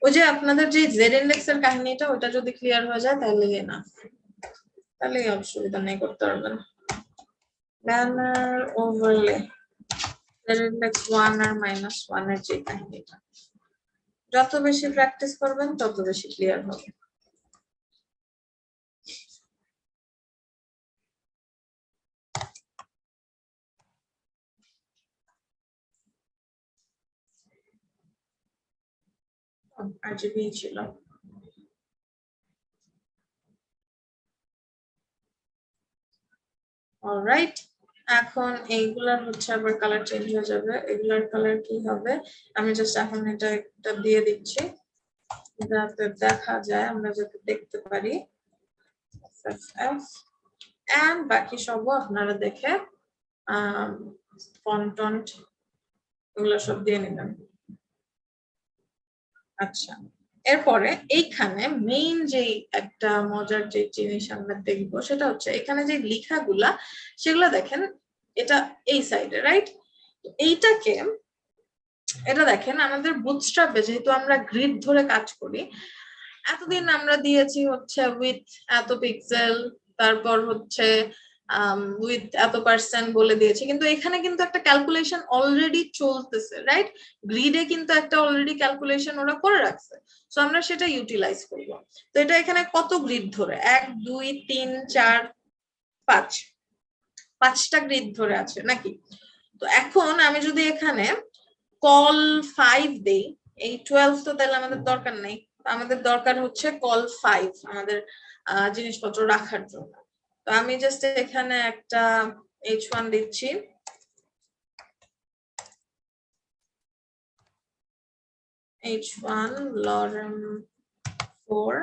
ওই যে আপনাদের যে জেড ইন্ডেক্স এর কাহিনীটা ওটা যদি ক্লিয়ার হয়ে যায় তাহলে না, তাহলে অসুবিধা নেই, করতে পারবেন। ব্যানার ওভারলে জেড ইন্ডেক্স 1 আর -1 এর যে কাহিনীটা যত বেশি প্র্যাকটিস করবেন তত বেশি ক্লিয়ার হবে। RGB ছিল। অলরাইট, এখন এইগুলার হচ্ছে আবার কালার চেঞ্জ হয়ে যাবে। এগুলার কালার কি হবে আমি জাস্ট এখন এটা একটা দিয়ে দিচ্ছি যাতে দেখা যায়, আমরা যাতে দেখতে পারি। এন্ড বাকি সবও আপনারা দেখে ফন্ট এগুলো সব দিয়ে নেবেন। আচ্ছা, এরপরে এইখানে মেইন যে একটা মজার যে জিনিস আমরা দেখবো সেটা হচ্ছে এখানে যে লেখাগুলা সেগুলো দেখেন, এটা এই সাইডে রাইট। এইটাকে, এটা দেখেন আমাদের বুটস্ট্র্যাপে যেহেতু আমরা গ্রিড ধরে কাজ করি, এতদিন আমরা দিয়েছি হচ্ছে উইথ এত পিক্সেল, তারপর হচ্ছে উইথ এত পার্সেন্ট বলে দিয়েছি, কিন্তু এখানে কিন্তু একটা ক্যালকুলেশন অলরেডি চলতেছে রাইট। গ্রিডে কিন্তু একটা অলরেডি ক্যালকুলেশন ওরা করে রাখছে, সো আমরা সেটা ইউটিলাইজ করব। তো এটা এখানে কত গ্রিড ধরে, 1 2 3 4 5, 5টা গ্রিড ধরে আছে নাকি। তো এখন আমি যদি এখানে কল 5 দেই, এই 12 তো তাহলে আমাদের দরকার নেই, আমাদের দরকার হচ্ছে কল 5 আমাদের জিনিসপত্র রাখার জন্য। তো আমি জাস্ট এখানে একটা h1 দিচ্ছি, h1 lorem 4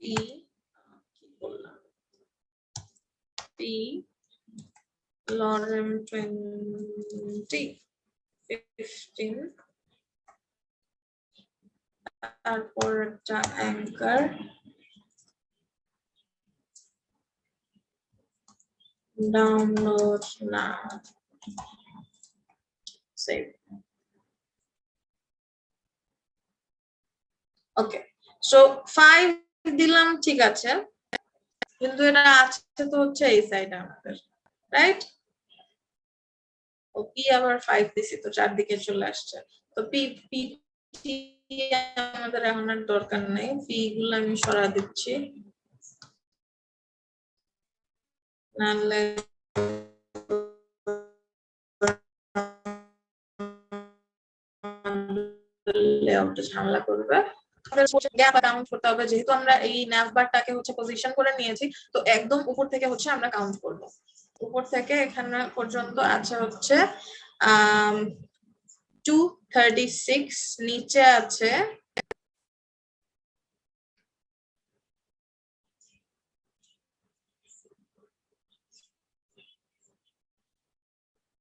e কি বললাম p lorem 20 15, তারপর একটা অ্যাঙ্কার, ডাউনলোড না, সেভ। ওকে, সো 5 দিলাম, ঠিক আছে, কিন্তু এটা আছে তো হচ্ছে এই সাইডে আমাদের রাইট। ও পি আবার 5 দিছি তো চারদিকে চলে আসছে, তো পি পি আমাদের এখন আর দরকার নেই, পি গুলো আমি সরা দিচ্ছি, নাহলে লেআউটে ঝামেলা করবে। গ্যাপ কাউন্ট করতে হবে, যেহেতু আমরা এই ন্যাভ বারটাকে হচ্ছে পজিশন করে নিয়েছি, তো একদম উপর থেকে হচ্ছে আমরা কাউন্ট করব। উপর থেকে এখানে পর্যন্ত আছে হচ্ছে 236, নিচে আছে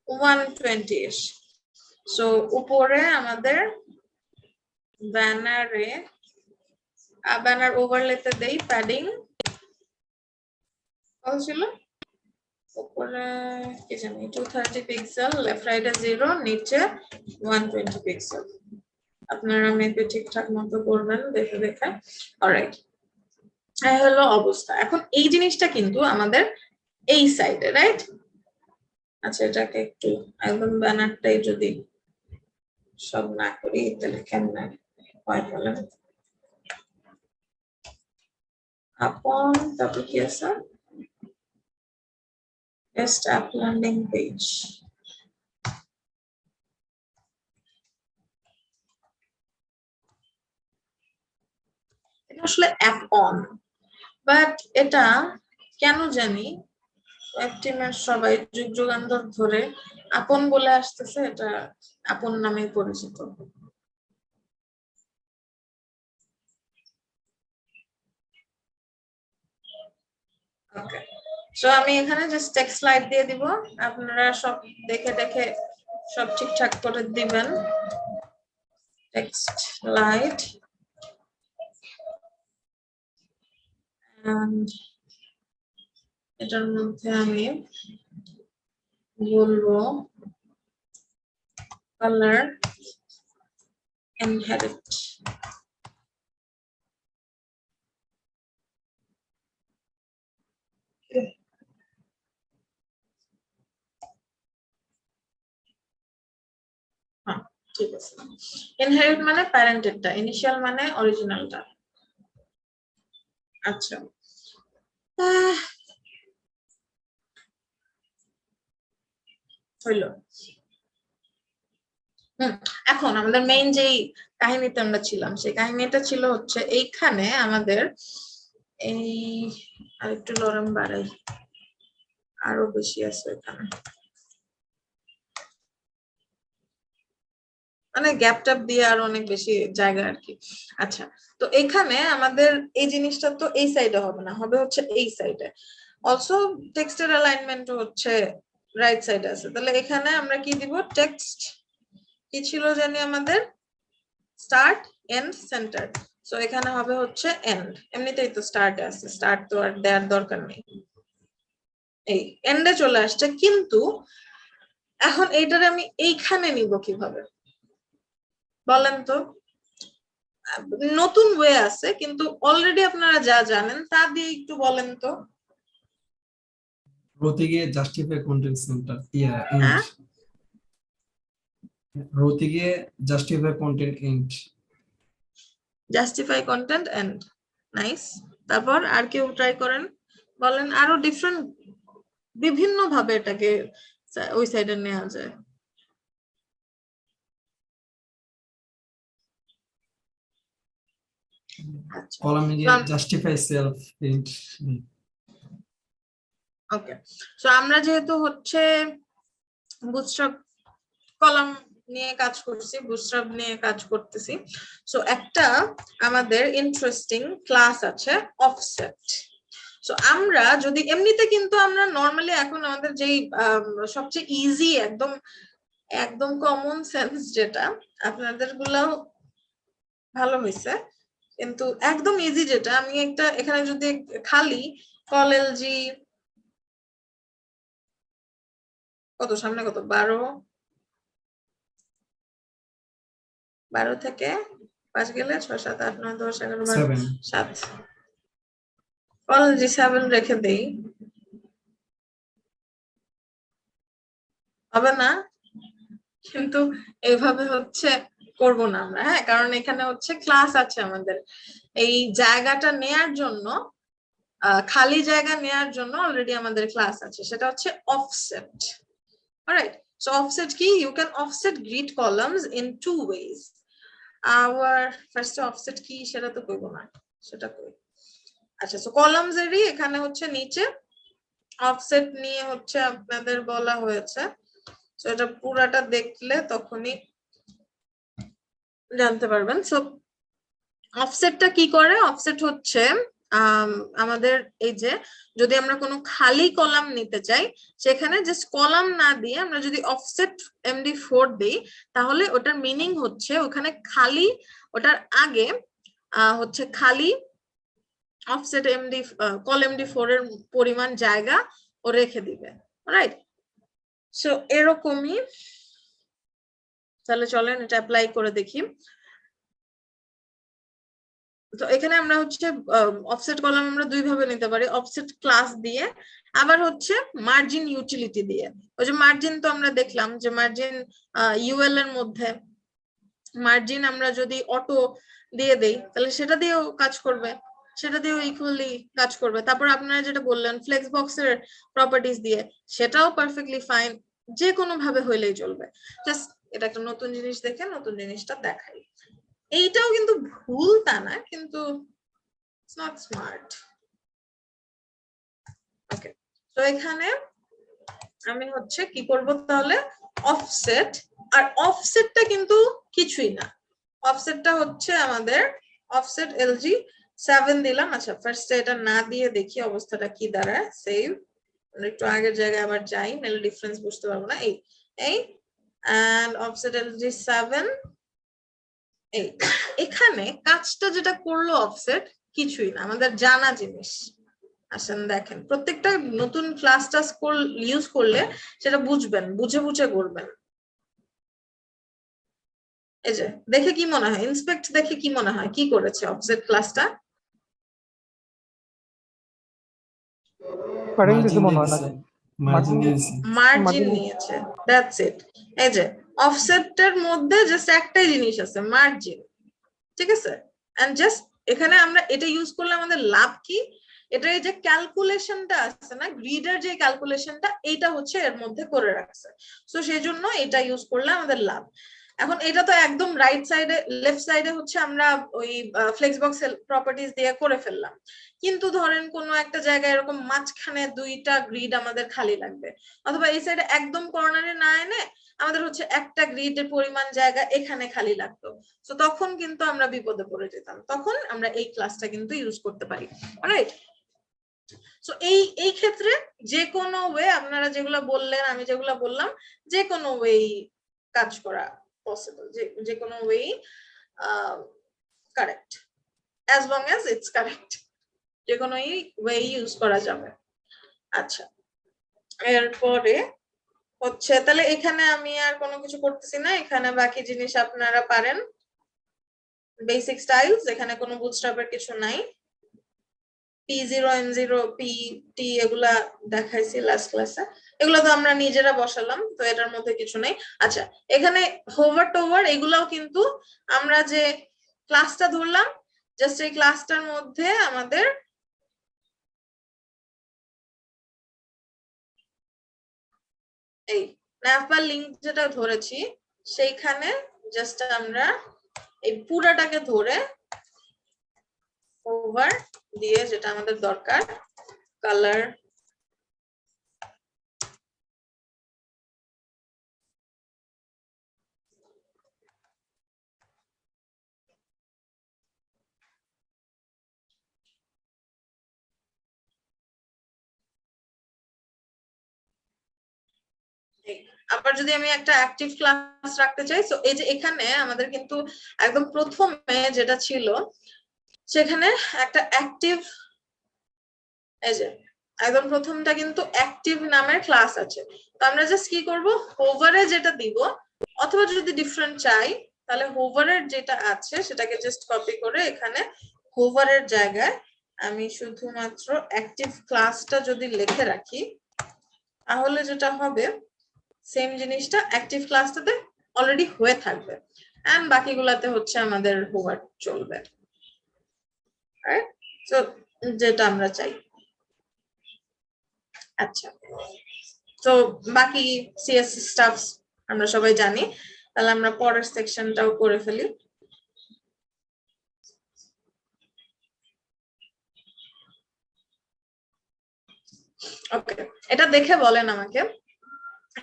120 ish। সো উপরে আমাদের ব্যানারে ব্যানার ওভারলেতে দেই প্যাডিং কত ছিল উপরে কি জানি 230 পিক্সেল, লেফট রাইটে 0, নিচে 120 পিক্সেল। আপনারা মেপে ঠিকঠাক মতো করবেন দেখে দেখে। অলরাইট, এই হলো অবস্থা। এখন এই জিনিসটা কিন্তু আমাদের এই সাইডে, রাইট? আচ্ছা, এটাকে একটু একদম ব্যানারটাই যদি সব না করি তাহলে কেমন হয় বলেন? আপন তারপর কি আছে? Best app landing page. এটা আসলে অ্যাপ অন, বাট এটা কেন জানি টিমের সবাই যুগ যুগান্তর ধরে আপন বলে আসতেছে, এটা আপন নামে পরিচিত। ওকে, সো আমি এখানে জাস্ট টেক্সট স্লাইড দিয়ে দিব, আপনারা সব দেখে দেখে সব ঠিকঠাক করে দিবেন। টেক্সট স্লাইড এন্ড এটার মধ্যে আমি বলবো কালার ইনহেরিট। ঠিক আছে, ইনহেরিট মানে প্যারেন্টেডটা, ইনিশিয়াল মানে অরিজিনালটা। আচ্ছা, হইল। এখন আমাদের মেইন যেই কাহিনীতে আমরা ছিলাম, সেই কাহিনীটা ছিল হচ্ছে এইখানে আমাদের এই আরেকটু নরম বাড়াই, আরো বেশি আছে এখানে, মানে গ্যাপ ট্যাপ দিয়ে আরো অনেক বেশি জায়গা আর কি। আচ্ছা, তো এখানে আমাদের এই জিনিসটা তো এই সাইডে হবে না, হবে হচ্ছে এই সাইডে। অলসো টেক্সটের অ্যালাইনমেন্ট হচ্ছে রাইট সাইডে আছে, তাহলে এখানে আমরা কি দিব? টেক্সট কি ছিল জানি আমাদের? Start, and, centre. সো এখানে হবে হচ্ছে এন্ড, এমনিতেই তো স্টার্টে আছে, স্টার্ট তো আর দেওয়ার দরকার নেই, এই এন্ডে চলে আসছে। কিন্তু এখন এইটারে আমি এইখানে নিব কিভাবে বলেন তো? নতুন ওয়ে আছে, কিন্তু অলরেডি আপনারা যা জানেন তা দিয়ে একটু বলেন তো। রোতে গিয়ে জাস্টিফাই কন্টেন্ট সেন্টার এন্ড, হ্যাঁ, রোতে গিয়ে justify content end. Justify content end, nice. তারপর আর কেউ ট্রাই করেন, বলেন আরো ডিফারেন্ট বিভিন্ন ভাবে এটাকে ওই সাইডে নেওয়া যায়। আচ্ছা, কলামে গিয়ে justify self end. Okay, so আমরা যেহেতু হচ্ছে বুটস্ট্র্যাপ কলাম নিয়ে কাজ করছি, বুটস্ট্র্যাপ নিয়ে কাজ করতেছি, সো একটা আমাদের ইন্টারেস্টিং ক্লাস আছে অফসেট। সো আমরা যদি এমনিতে কিন্তু আমরা নরমালি এখন আমাদের যেই সবচেয়ে ইজি একদম একদম কমন সেন্স যেটা, আপনাদের গুলাও ভালো হয়েছে, কিন্তু একদম ইজি যেটা, আমি একটা এখানে যদি খালি কল এলজি কত সামনে কত 12 থেকে 5 গেলে 6 7 8 9 10 11 12 7 কল এলজি 7 রেখে দেই, হবে না? কিন্তু এইভাবে হচ্ছে করব না আমরা, হ্যাঁ, কারণ এখানে হচ্ছে ক্লাস আছে আমাদের, এই জায়গাটা নেয়ার জন্য, খালি জায়গা নেয়ার জন্য অলরেডি আমাদের ক্লাস আছে, সেটা হচ্ছে অফসেট। অলরাইট, সো অফসেট কি? You can offset grid columns in 2 ways. Our first offset কি সেটা তো কইব না, সেটা কই। আচ্ছা, সো কলামস এরই এখানে হচ্ছে নিচে অফসেট নিয়ে হচ্ছে আপনাদের বলা হয়েছে, সো এটা পুরাটা দেখলে তখনই জানতে পারবেন। সো অফসেটটা কি করে? অফসেট হচ্ছে আমাদের এই যে যদি আমরা কোনো খালি কলাম নিতে চাই সেখানে জাস্ট কলাম না দিয়ে আমরা যদি অফসেট MD4 দিই তাহলে ওটার মিনিং হচ্ছে ওখানে খালি ওটার আগে হচ্ছে খালি অফসেট কল MD4 এর পরিমাণ জায়গা ও রেখে দিবে, রাইট? সো এরকমই, তাহলে চলেন এটা অ্যাপ্লাই করে দেখি। তো এখানে আমরা হচ্ছে অফসেট কলাম আমরা দুই ভাবে নিতে পারি, অফসেট ক্লাস দিয়ে আবার হচ্ছে মার্জিন ইউটিলিটি দিয়ে। ওই যে মার্জিন তো আমরা দেখলাম যে মার্জিন ইউএল এর মধ্যে মার্জিন আমরা যদি অটো দিয়ে দেই তাহলে সেটা দিয়েও কাজ করবে, সেটা দিয়েও ইকুয়ালি কাজ করবে। তারপর আপনারা যেটা বললেন ফ্লেক্স বক্সের প্রপার্টিজ দিয়ে, সেটাও পারফেক্টলি ফাইন, যে কোনো ভাবে হইলেই চলবে। জাস্ট এটা একটা নতুন জিনিস দেখে নতুন জিনিসটা দেখাই। এইটাও কিন্তু ভুল তা না, কিন্তু ইটস নট স্মার্ট। ওকে, তো এখানে আমি হচ্ছে কি করব তাহলে অফসেট, আর অফসেটটা কিন্তু কিছুই না, অফসেটটা হচ্ছে আমাদের অফসেট LG 7 দিলাম। আচ্ছা ফার্স্টে এটা না দিয়ে দেখি অবস্থাটা কি দাঁড়ায়। সেভ, একটু আগের জায়গায় আবার যাই, নাহলে ডিফারেন্স বুঝতে পারবো না। এই এই এন্ড অফসেট LG 7, এই এখানে কাজটা যেটা করলো অফসেট কিছুই না, আমাদের জানা জিনিস। আসেন দেখেন, প্রত্যেকটা নতুন ক্লাস টাস ইউজ করলে সেটা বুঝবেন, বুঝে বুঝে করবেন। এই যে দেখে কি মনে হয়, ইন্সপেক্ট দেখে কি মনে হয় কি করেছে অফসেট ক্লাসটা? প্যাডিং দিছে মার্জিন মনে দিয়ে হয় দিছে, নাকি? মার্জিন দিয়ে দিছে। মার্জিন নিয়েছে, দ্যাটস ইট। এই যে অফসেটের মধ্যে জাস্ট একটাই জিনিস আছে, মার্জিন, ঠিক আছে? এন্ড জাস্ট এখানে আমরা এটা ইউজ করলে আমাদের লাভ কি, এটা এই যে ক্যালকুলেশনটা আছে না, গ্রিডের যে ক্যালকুলেশনটা, এইটা হচ্ছে এর মধ্যে করে রাখছে। সো সেই জন্য এটা ইউজ করলে আমাদের লাভ। এখন এটা তো একদম রাইট সাইডে, লেফট সাইডে হচ্ছে আমরা ওই ফ্লেক্সবক্স প্রপার্টিজ দিয়ে করে ফেললাম, কিন্তু ধরেন কোনো একটা জায়গায় এরকম মাঝখানে দুইটা গ্রিড আমাদের খালি লাগবে, অথবা এই সাইডে একদম কর্নারে না এনে আমাদের হচ্ছে একটা গ্রিডের পরিমাণ জায়গা এখানে খালি লাগতো। তো তখন কিন্তু আমরা বিপদে পড়ে যেতাম, তখন আমরা এই ক্লাসটা কিন্তু ইউজ করতে পারি, রাইট? সো এই ক্ষেত্রে যে কোনো ওয়ে, আপনারা যেগুলো বললেন আমি যেগুলো বললাম, যে কোনো ওয়ে কাজ করা পসিবল, যে কোনো way correct, as long as it's correct, যে কোনো ওয়ে ইউজ করা যাবে। আচ্ছা, এরপরে হচ্ছে তাহলে এখানে আমি আর কোনো কিছু করতেছি না, এখানে বাকি জিনিস আপনারা পারেন। বেসিক স্টাইলস, এখানে কোনো বুটস্ট্র্যাপের কিছু নাই। P0 M0 PT এগুলা দেখাইছি লাস্ট ক্লাসে, এগুলো তো আমরা নিজেরা বসালাম, তো এটার মধ্যে কিছু নেই। আচ্ছা, এখানে হোভার টোভার এগুলাও কিন্তু আমরা যে ক্লাসটা ধরলাম, জাস্ট এই ক্লাসটার মধ্যে আমাদের এই ন্যাপবার লিংক যেটা ধরেছি সেইখানে জাস্ট আমরা এই পুরাটাকে ধরে ওভার দিয়ে, যেটা আমাদের দরকার কালার আবার যদি আমি একটা অ্যাক্টিভ ক্লাস রাখতে চাই, তো এই যে এখানে আমাদের কিন্তু একদম প্রথমে যেটা ছিল সেখানে একটা অ্যাক্টিভ, এই যে একদম প্রথমটা কিন্তু অ্যাক্টিভ নামের ক্লাস আছে। তো আমরা জাস্ট কি করব, হোভারে যেটা দিব, অথবা যদি ডিফারেন্ট চাই তাহলে হোভারের যেটা আছে সেটাকে জাস্ট কপি করে এখানে হোভারের জায়গায় আমি শুধুমাত্র অ্যাক্টিভ ক্লাসটা যদি লিখে রাখি, তাহলে যেটা হবে সেম জিনিসটা অ্যাক্টিভ ক্লাসটাতে অলরেডি হয়ে থাকবে, এন্ড বাকিগুলাতে হচ্ছে আমাদের হোভার চলবে, রাইট? সো যেটা আমরা চাই। আচ্ছা, তো বাকি সিএসএস স্টাফস আমরা সবাই জানি, তাহলে আমরা পরের সেকশনটাও করে ফেলি। ওকে, এটা দেখে বলেন আমাকে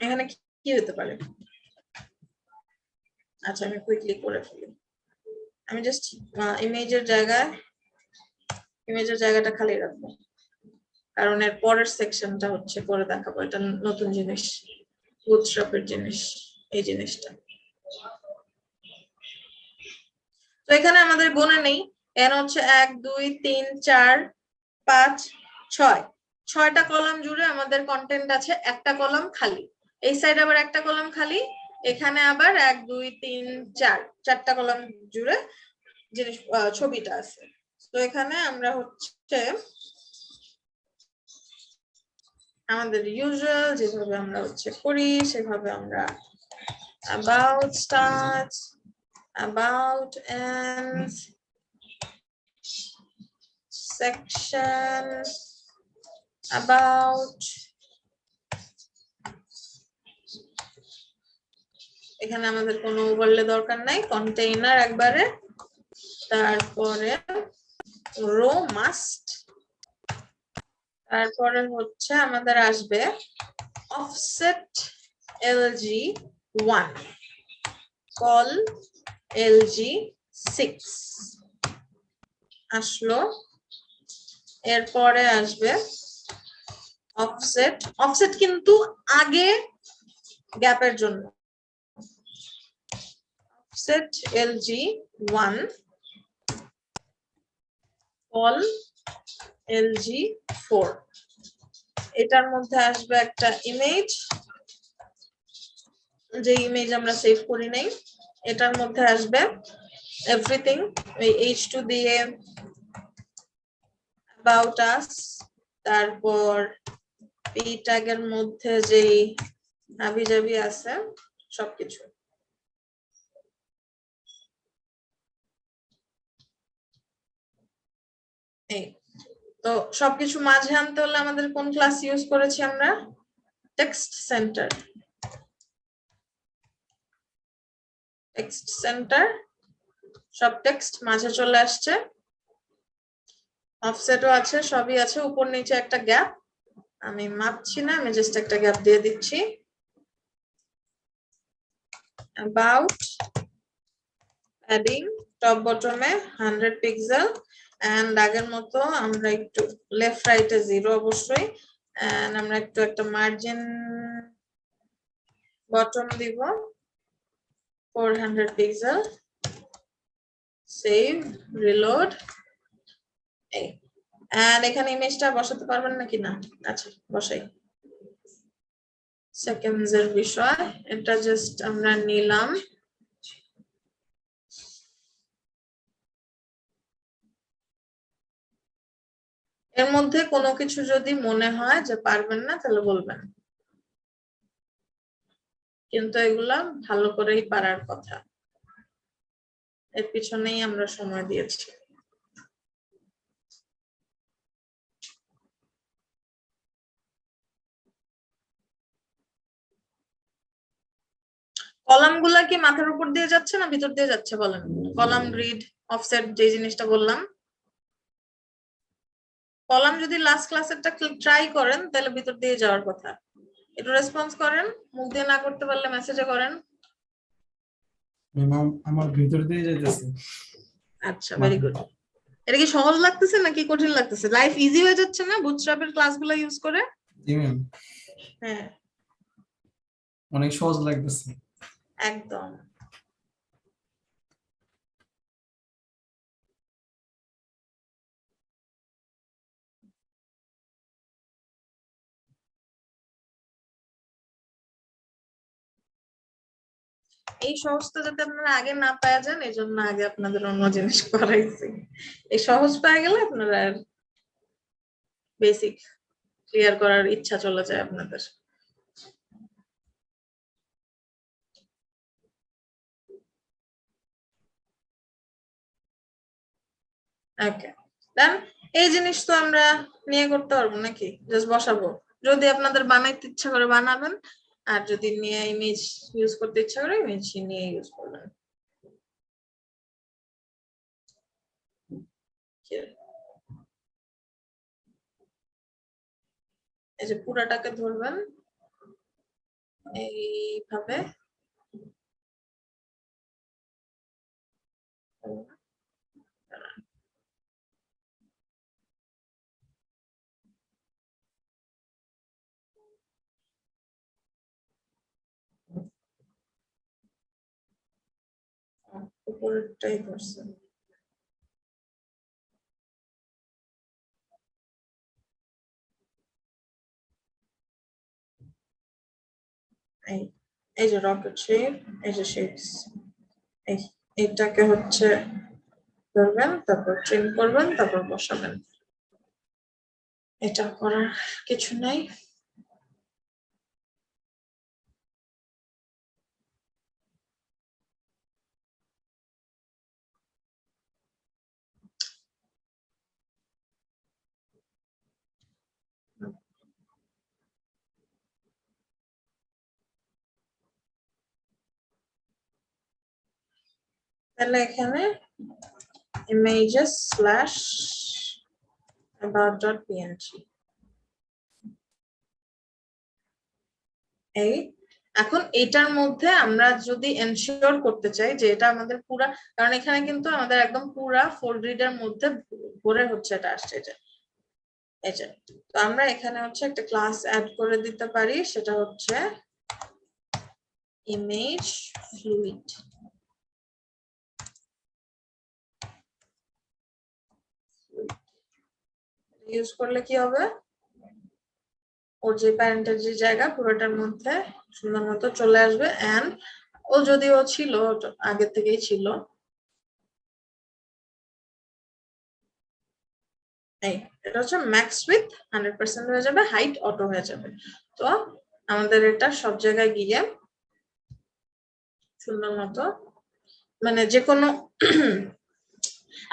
এখানে কি হতে পারে। আচ্ছা, আমি কুইকলি করে ফেলি। আমি জাস্ট ইমেজের জায়গায় ইমেজের জায়গাটা খালি রাখবো, কারণ এর পরের সেকশনটা হচ্ছে পরে দেখাবো, এটা নতুন জিনিস, বুটস্ট্র্যাপের জিনিস, এই জিনিসটা। তো এখানে আমাদের গোনা নেই, এন হচ্ছে 1 2 3 4 5 6, 6টা কলাম জুড়ে আমাদের কন্টেন্ট আছে, একটা কলাম খালি, এই সাইড আবার একটা কলাম খালি, এখানে আবার 1 2 3 4, 4টা কলাম জুড়ে জিনিস ছবিটা আছে। তো এখানে আমরা হচ্ছে আমাদের ইউজুয়াল যেভাবে আমরা হচ্ছে করি সেভাবে আমরা about start, about ends, section, about, এখানে আমাদের কোনো ওভারলে দরকার নাই, কন্টেইনার একবারে, তারপরে রো মাস্ট, তারপরে হচ্ছে আমাদের আসবে অফসেট lg1, কল lg6 আসলো, এরপরে আসবে অফসেট, অফসেট কিন্তু আগে গ্যাপের জন্য, অফসেট lg1, কল lg4, এটার মধ্যে আসবে একটা ইমেজ, যে ইমেজ আমরা সেভ করি নাই, এটার মধ্যে আসবে এভরিথিং, এই h2 দিয়ে about us, তারপর p ট্যাগ এর মধ্যে যেই হাবিজাবি আছে সবকিছু। এই তো সবকিছু মাঝে আনতে হলে আমাদের কোন ক্লাস ইউজ করেছি আমরা? টেক্সট সেন্টার, টেক্সট সেন্টার, সব টেক্সট মাঝে চলে আসছে, অফসেটও আছে, সবই আছে, উপর নিচে একটা গ্যাপ, আমি মাপছি না, আমি জাস্ট একটা গ্যাপ দিয়ে দিচ্ছি, about, padding টপ বটমে 100 পিক্সেল, এন্ড আগের মতো আমরা একটু লেফট রাইটে 0 অবশ্যই, এন্ড আমরা একটু একটা মার্জিন বটম দিব 400 পিক্সেল, সেভ, রিলোড, এই, এন্ড এখানে ইমেজটা বসাতে পারবেন নাকি না? আচ্ছা বসাই, সেকেন্ডস এর বিষয়, এটা জাস্ট আমরা নিলাম, এর মধ্যে কোনো কিছু যদি মনে হয় যে পারবেন না তাহলে বলবেন, কিন্তু এগুলা ভালো করেই পারার কথা, এর পিছনেই আমরা সময় দিয়েছি। কলাম গুলা কি মাথার উপর দিয়ে যাচ্ছে না ভিতর দিয়ে যাচ্ছে বলেন? কলাম রিড অফসেট যে জিনিসটা বললাম, কলাম যদি লাস্ট ক্লাসেরটা ট্রাই করেন তাহলে ভিতর দিয়ে যাওয়ার কথা, একটু রেসপন্স করেন, মুখ দিয়ে না করতে পারলে মেসেজে করেন। ম্যাম আমার ভিতর দিয়ে যাইতেছে। আচ্ছা ভেরি গুড। এটা কি সহজ লাগতেছে নাকি কঠিন লাগতেছে? লাইফ ইজি হয়ে যাচ্ছে না বুটস্ট্র্যাপের ক্লাসগুলো ইউজ করে? জি ম্যাম, হ্যাঁ অনেক সহজ লাগতেছে। একদম। এই সহজটা যাতে আপনারা আগে না পাওয়া যান এই জন্য আগে আপনাদের অন্য জিনিস করাইছি, এই সহজ পেয়ে গেলে আপনারা আর বেসিক ক্লিয়ার করার ইচ্ছা চলে যায় আপনাদের। ওকে দেন, এই জিনিস তো আমরা নিয়ে করতে পারবো নাকি, জাস্ট বসাবো, যদি আপনাদের বানাইতে ইচ্ছা করে বানাবেন, আর যদি নিয়ে ইমেজ ইউজ করতে ইচ্ছা করে ইমেজ নিয়ে ইউজ করবেন। এই যে পুরাটাকে ধরবেন এইভাবে, উপরেরটাই করছে। এই যে রকেট শেপ, এই যে শেপস, এইটাকে হচ্ছে করবেন, তারপর ট্রিম করবেন, তারপর বসাবেন। এটা করার কিছু নাই। তাহলে এখানে images slash about.png এই এখন এটার মধ্যে আমরা যদি এনশিওর করতে চাই যে এটা আমাদের পুরা, কারণ এখানে কিন্তু আমাদের একদম পুরা ফোল্ড রিডের মধ্যে ভরে হচ্ছে এটা আসছে এটা। তো আমরা এখানে হচ্ছে একটা ক্লাস অ্যাড করে দিতে পারি, সেটা হচ্ছে ইমেজ ফ্লুইড। ইউজ করলে কি হবে, ওর যে প্যারেন্টের যে জায়গা পুরোটার মধ্যে সুন্দর মতো চলে আসবে। এন্ড ও যদিও ছিল আগে থেকেই ছিল, এটা হচ্ছে ম্যাক্স উইথ 100% হয়ে যাবে, হাইট অটো হয়ে যাবে। তো আমাদের এটা সব জায়গায় গিয়ে সুন্দর মতো, মানে যে কোনো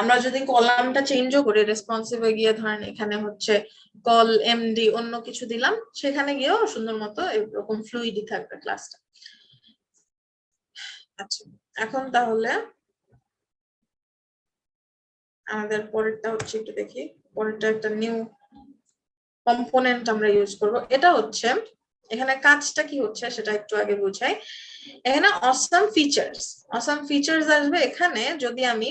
আমরা যদি কলামটা চেঞ্জও করি, রেসপন্সিভে গিয়ে ধরেন এখানে হচ্ছে কল এমডি অন্য কিছু দিলাম, সেখানে গিয়েও সুন্দর মতো এরকম ফ্লুইডই থাকবে ক্লাসটা। আচ্ছা, এখন তাহলে আমাদের পরেরটা হচ্ছে একটু দেখি, পরেরটা একটা নিউ কম্পোনেন্ট আমরা ইউজ করব। এটা হচ্ছে এখানে কাজটা কি হচ্ছে সেটা একটু আগে বুঝাই। এখানে অসাম ফিচার্স আসবে। এখানে যদি আমি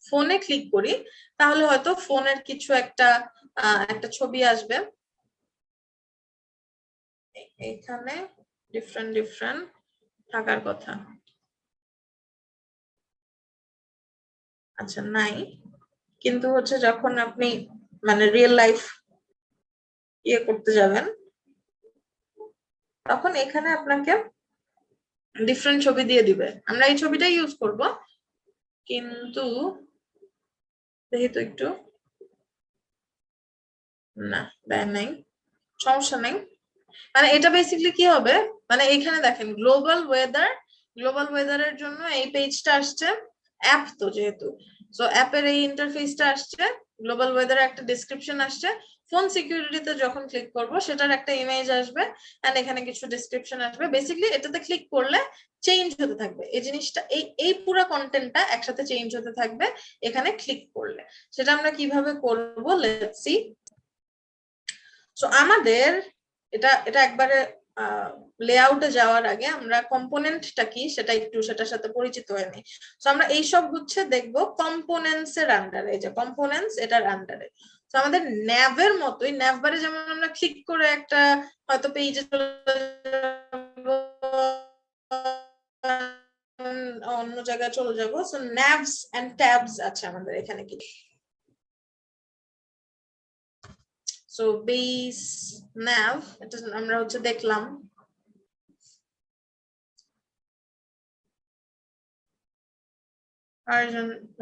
ফোনে ক্লিক করি তাহলে হয়তো ফোনের কিছু একটা ছবি আসবে, এখানে ডিফারেন্ট থাকার কথা। আচ্ছা নাই, কিন্তু হচ্ছে যখন আপনি মানে রিয়েল লাইফ ইয়ে করতে যাবেন তখন এখানে আপনাকে ডিফারেন্ট ছবি দিয়ে দিবে। আমরা এই ছবিটাই ইউজ করব, কিন্তু দেখি তো একটু, না দেয় নাই, সমস্যা নাই। মানে এটা বেসিক্যালি কি হবে, মানে এখানে দেখেন গ্লোবাল ওয়েদারের জন্য এই পেজটা আসছে, অ্যাপ তো যেহেতু, সো অ্যাপের এই ইন্টারফেসটা আসছে, গ্লোবাল ওয়েদারের একটা ডেসক্রিপশন আসছে। ফোন সিকিউরিটিতে যখন ক্লিক করব সেটার একটা ইমেজ আসবে এন্ড এখানে কিছু ডেসক্রিপশন আসবে। বেসিক্যালি এটাতে ক্লিক করলে চেঞ্জ হতে থাকবে এই জিনিসটা, এই পুরো কন্টেন্টটা একসাথে চেঞ্জ হতে থাকবে এখানে ক্লিক করলে। সেটা আমরা কিভাবে করব, লেটস সি। সো আমাদের এটা একবারে লেআউটে যাওয়ার আগে আমরা কম্পোনেন্টটা কি সেটা একটু সেটার সাথে পরিচিত হয়ে নিই। সো আমরা এইসব হচ্ছে দেখবো কম্পোনেন্টস এর আন্ডারে, এই যে কম্পোনেন্টস এটার আন্ডারে। তো আমাদের ন্যাভের মতোই, ন্যাভ বারে যেমন আমরা ক্লিক করে একটা হয়তো পেজে চলে যাবো, অন্য জায়গায় চলে যাবো। সো ন্যাভস এন্ড ট্যাবস আছে আমাদের এখানে কি। সো বেস nav এটা আমরা হচ্ছে দেখলাম,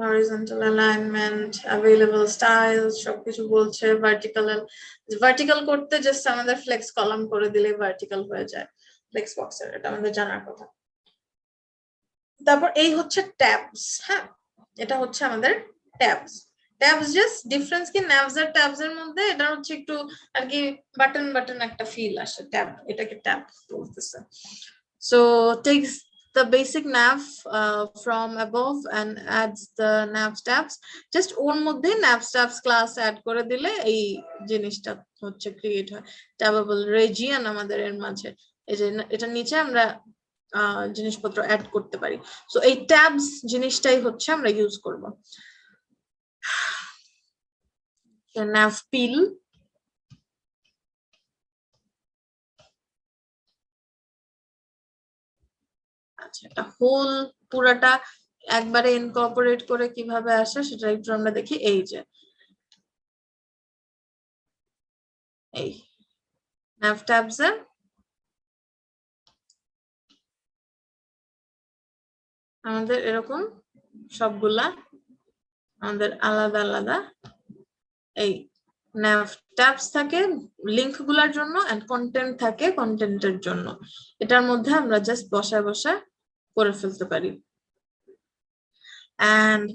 horizontal alignment, available styles সবকিছু বলছে। ভার্টিক্যাল করতে জাস্ট আমাদের ফ্লেক্স কলাম করে দিলে ভার্টিক্যাল হয়ে যায় ফ্লেক্স বক্সের, এটা আমাদের জানার কথা। তারপর এই হচ্ছে ট্যাবস, হ্যাঁ এটা হচ্ছে আমাদের ট্যাবস। ট্যাবস জাস্ট ডিফারেন্স কি ন্যাভস আর ট্যাবস এর মধ্যে, এটা হচ্ছে একটু আর কি বাটন একটা ফিল আসে, ট্যাব এটাকে ট্যাব বলতেছে। So tax the basic nav from above and adds the nav tabs, just ওর মধ্যে nav tabs class add করে দিলে এই জিনিসটা হচ্ছে ক্রিয়েট হয়। ট্যাবেবল রিজিয়ন আমাদের এর মাঝে, এই যে এটা নিচে আমরা জিনিসপত্র অ্যাড করতে পারি। সো এই ট্যাবস জিনিসটাই হচ্ছে আমরা ইউজ করব। nav pil, আচ্ছা এটা হোল পুরাটা একবারে ইনকর্পোরেট করে কিভাবে আসে সেটা একটু আমরা দেখি। এই যে এই nav tabs এ আমাদের এরকম সবগুলা আমাদের আলাদা আলাদা এই nav tabs থাকে লিংক গুলার জন্য এন্ড কন্টেন্ট থাকে কন্টেন্টের জন্য। এটার মধ্যে আমরা জাস্ট বসায় বসায় করে ফেলতে পারি। এন্ড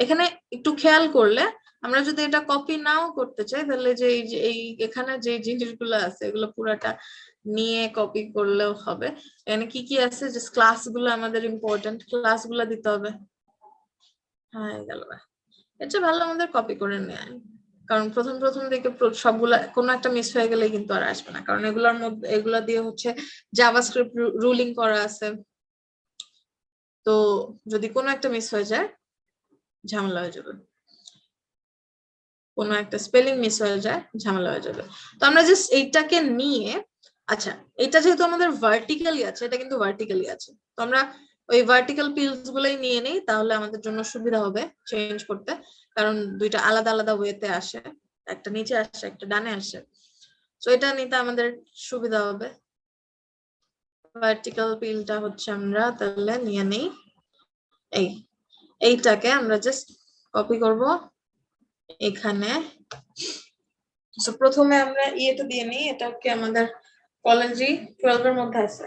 এখানে একটু খেয়াল করলে আমরা যদি এটা কপি নাও করতে চাই তাহলে যে এই এখানে যে জিনিসগুলো আছে এগুলো পুরাটা নিয়ে কপি করলেও হবে। এখানে কি কি আছে, যে ক্লাসগুলো আমাদের ইম্পর্টেন্ট, ক্লাসগুলো দিতে হবে। হ্যাঁ গেল, এটা ভালো আমাদের কপি করে নেয়, কারণ প্রথম দিকে সবগুলা কোনো একটা মিস হয়ে গেলে কিন্তু আর আসবে না, কারণ এগুলোর মধ্যে এগুলা দিয়ে হচ্ছে জাভাস্ক্রিপ্ট রুলিং করা আছে। তো যদি কোনো একটা মিস হয়ে যায় ঝামেলা হয়ে যাবে, কোনো একটা স্পেলিং মিস হয়ে যায় ঝামেলা হয়ে যাবে। তো আমরা জাস্ট এইটাকে নিয়ে, আচ্ছা এটা যেহেতু আমাদের ভার্টিক্যালি আছে, এটা কিন্তু ভার্টিক্যালি আছে, তো আমরা ওই ভার্টিক্যাল পিলস গুলোই নিয়ে নেই, তাহলে আমাদের জন্য সুবিধা হবে চেঞ্জ করতে, কারণ দুইটা আলাদা আলাদা ওয়েতে আসে, একটা নিচে আসে একটা ডানে আসে। তো এটা নিতে আমাদের সুবিধা হবে। ভার্টিক্যাল পিলটা হচ্ছে আমরা তাহলে নিয়ে নেই, এইটাকে আমরা জাস্ট কপি করব এখানে। তো প্রথমে আমরা ইয়েটা দিয়ে নিই, এটা কি আমাদের কলেজে 12 এর মধ্যে আছে,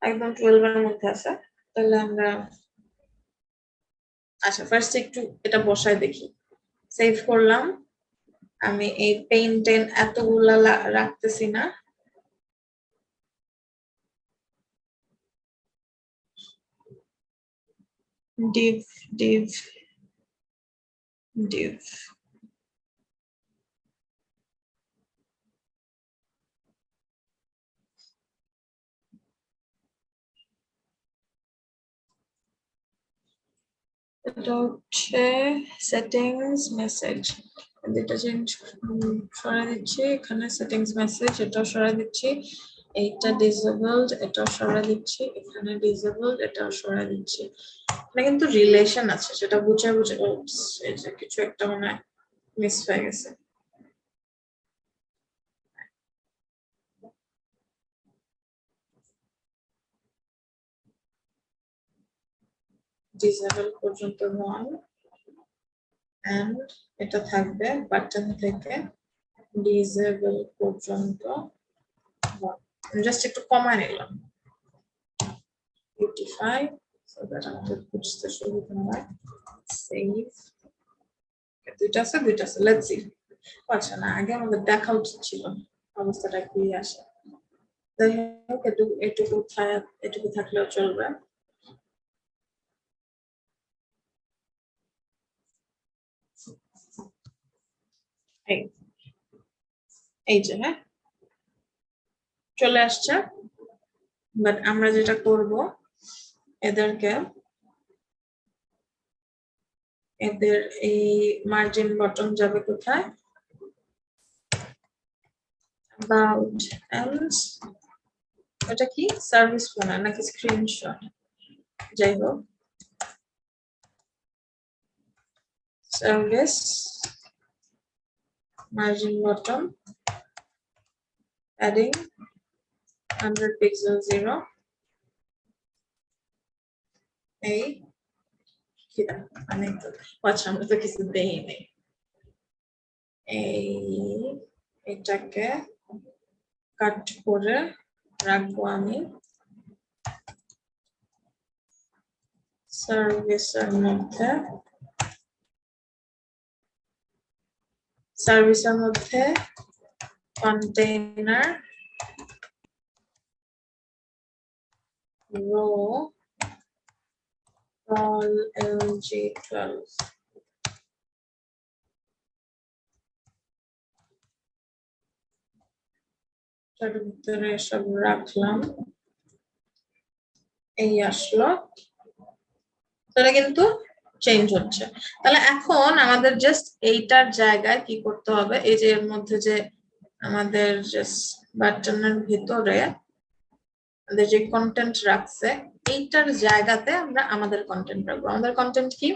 একদম 12 এর মধ্যে আছে। তাহলে আমরা আচ্ছা ফার্স্ট একটু এটা বসায় দেখি। সেভ করলাম। আমি এই পেইন্টেন এতগুলা রাখতেছি না, div div div এটা হচ্ছে সেটিংস মেসেজ, এটা চেঞ্জ সরাই দিচ্ছি, এখানে সেটিংস মেসেজ এটাও সরাই দিচ্ছি, এইটা ডিসেবলড এটাও সরাই দিচ্ছি, এখানে ডিসেবলড এটাও সরাই দিচ্ছি। এটা কিন্তু রিলেশন আছে, সেটা বুঝে এই যে কিছু একটা মনে হয় মিস হয়ে গেছে। ডিসেবল পর্যন্ত 1 এন্ড এটা থাকবে বাটন থেকে ডিসেবল পর্যন্ত 1। জাস্ট একটু কমায় নিলাম 55 সো দ্যাট আমাদের বুঝতে সুবিধা হয়। সেভ, দুইটা আছে লেটস সি। আচ্ছা না, আগে আমাদের দেখা উচিত ছিল অবস্থাটা কি আসে। যাই হোক এটুকু থাকলেও চলবে। এই যে হ্যাঁ চলে আসছে, বাট আমরা যেটা করব এদের এই মার্জিন বটম যাবে কোথায়, about else, এটা কি সার্ভিস প্ল্যানার নাকি স্ক্রিনশট, যাই হোক service margin bottom adding 100 pixel 0 এই মানে আচ্ছা আমরা তো কিছু দেই নেই, এটাকে কাট করে রাখবো আমি সার্ভিসের মধ্যে কন্টেইনার রো all LG12 তার ভিতরে সব রাখলাম, এই আসলো, তাহলে কিন্তু চেঞ্জ হচ্ছে। তাহলে এখন আমাদের জাস্ট এইটার জায়গায় কি করতে হবে, এই যে এর মধ্যে যে আমাদের জাস্ট বাটনের ভিতরে আমাদের যে কন্টেন্ট রাখছে এইটার জায়গাতে আমরা আমাদের কন্টেন্ট রাখবো। আমাদের কন্টেন্ট কি?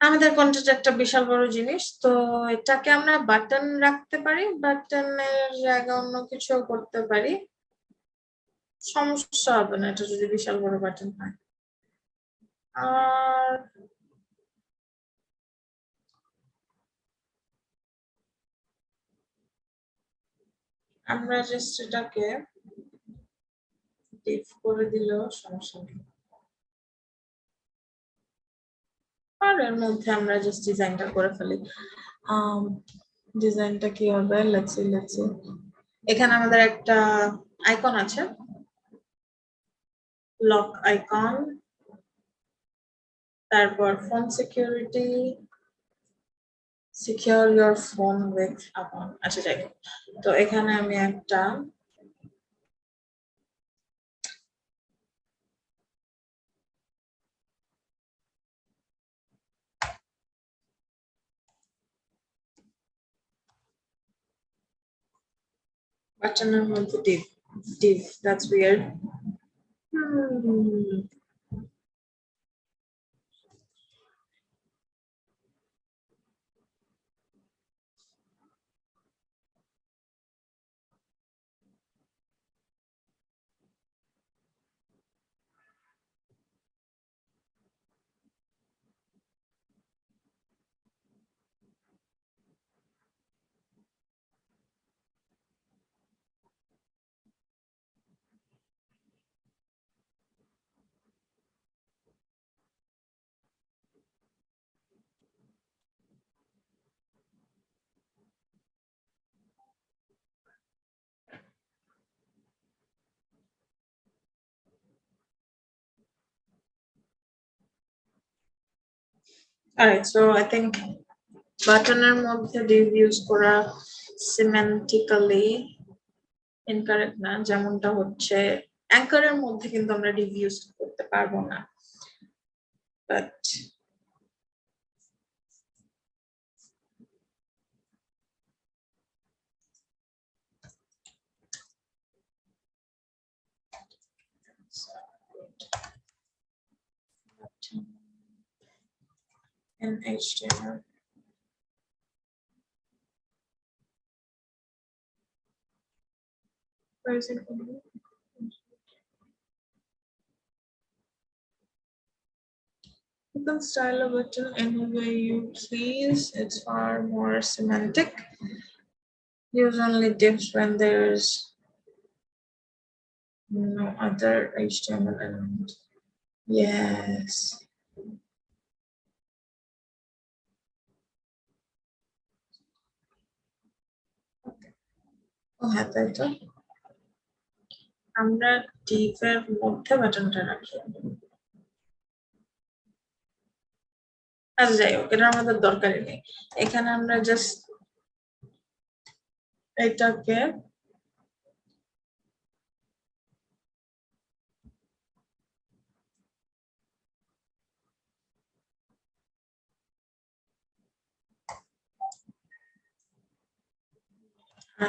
আমাদের কন্টেন্ট একটা বিশাল বড় জিনিস, তো এটাকে আমরা বাটন রাখতে পারি, বাটনের জায়গায় অন্য কিছু করতে পারি, সমস্যা হবে না এটা যদি বিশাল বড় বাটন হয়। আর আমরা জাস্ট এটাকে ডিপ করে দিলেও সমস্যা নেই। আর এর মধ্যে আমরা জাস্ট ডিজাইনটা করে ফেলি। ডিজাইনটা কি হবে? Let's see. এখানে আমাদের একটা আইকন আছে, লক আইকন, তারপর phone security, secure your phone with আপন। আচ্ছা যাই হোক। তো এখানে আমি একটা বাটনের মধ্যে div, that's weird. Alright, so I think বাটনের মধ্যে div ইউজ করা সিমেন্টিক্যালি ইনকারেক্ট না, যেমনটা হচ্ছে অ্যাঙ্কারের মধ্যে কিন্তু আমরা div ইউজ করতে পারবো না, but in HTML. Where is it? You can style a button any way you please. It's far more semantic. Use only divs when there's no other HTML element. Yes. ও হ্যাঁ তাই তো, আমরা div এর মধ্যে বাটনটা রাখি। আচ্ছা যাই হোক, এটা আমাদের দরকারই নেই। এখানে আমরা জাস্ট এটাকে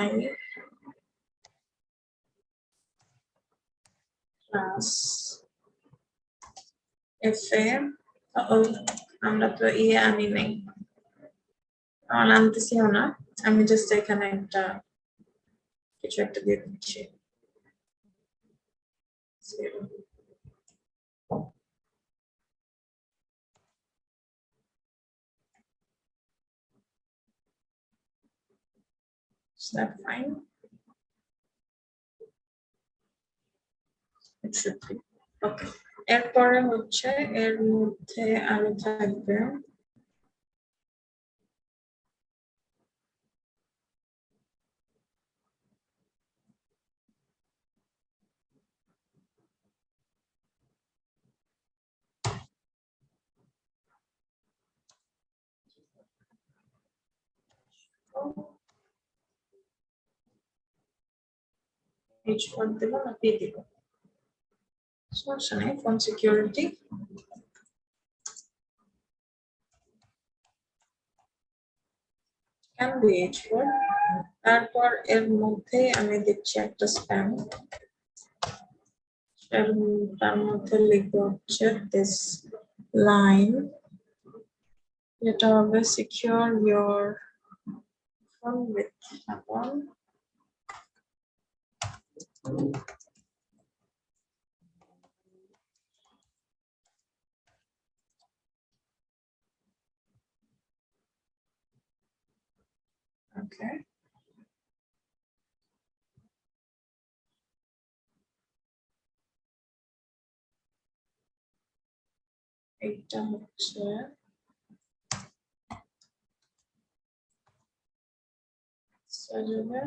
I class FA, আমরা তো আনি নাই, আনতেছিও না, আমি জাস্ট এখানে একটা কিছু একটা দিয়ে দিচ্ছি। Is that fine? It should be. Okay. এরপরে হচ্ছে এর মধ্যে আরো থাকবে h1 দেব না p দেব, সমস্যা নেই। Phone security, can be h4, তারপর এর মধ্যে আমি দিচ্ছি একটা স্প্যাম, তার মধ্যে লিখবো হচ্ছে this line, যেটা হবে secure your phone with Apple. Okay. এটা হচ্ছে সাজাবে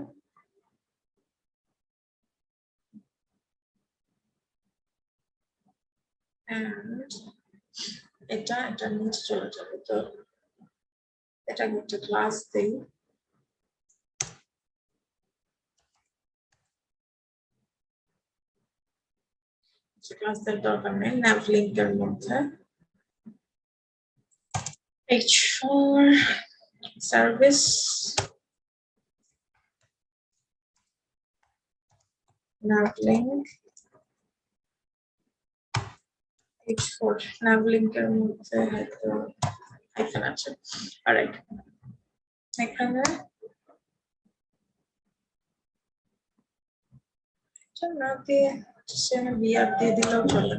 and এটা নিচে চলে যাবে, তো এটা একটা ক্লাস দেই। ক্লাসের দরকার নেই, nav link এর মধ্যে h4 service nav link h4 nav link এর মধ্যে হয়তো হাইফেন আছে। অলরাইট, এখানে না দিয়ে সেখানে বিআর দিয়ে দিলেও চলে।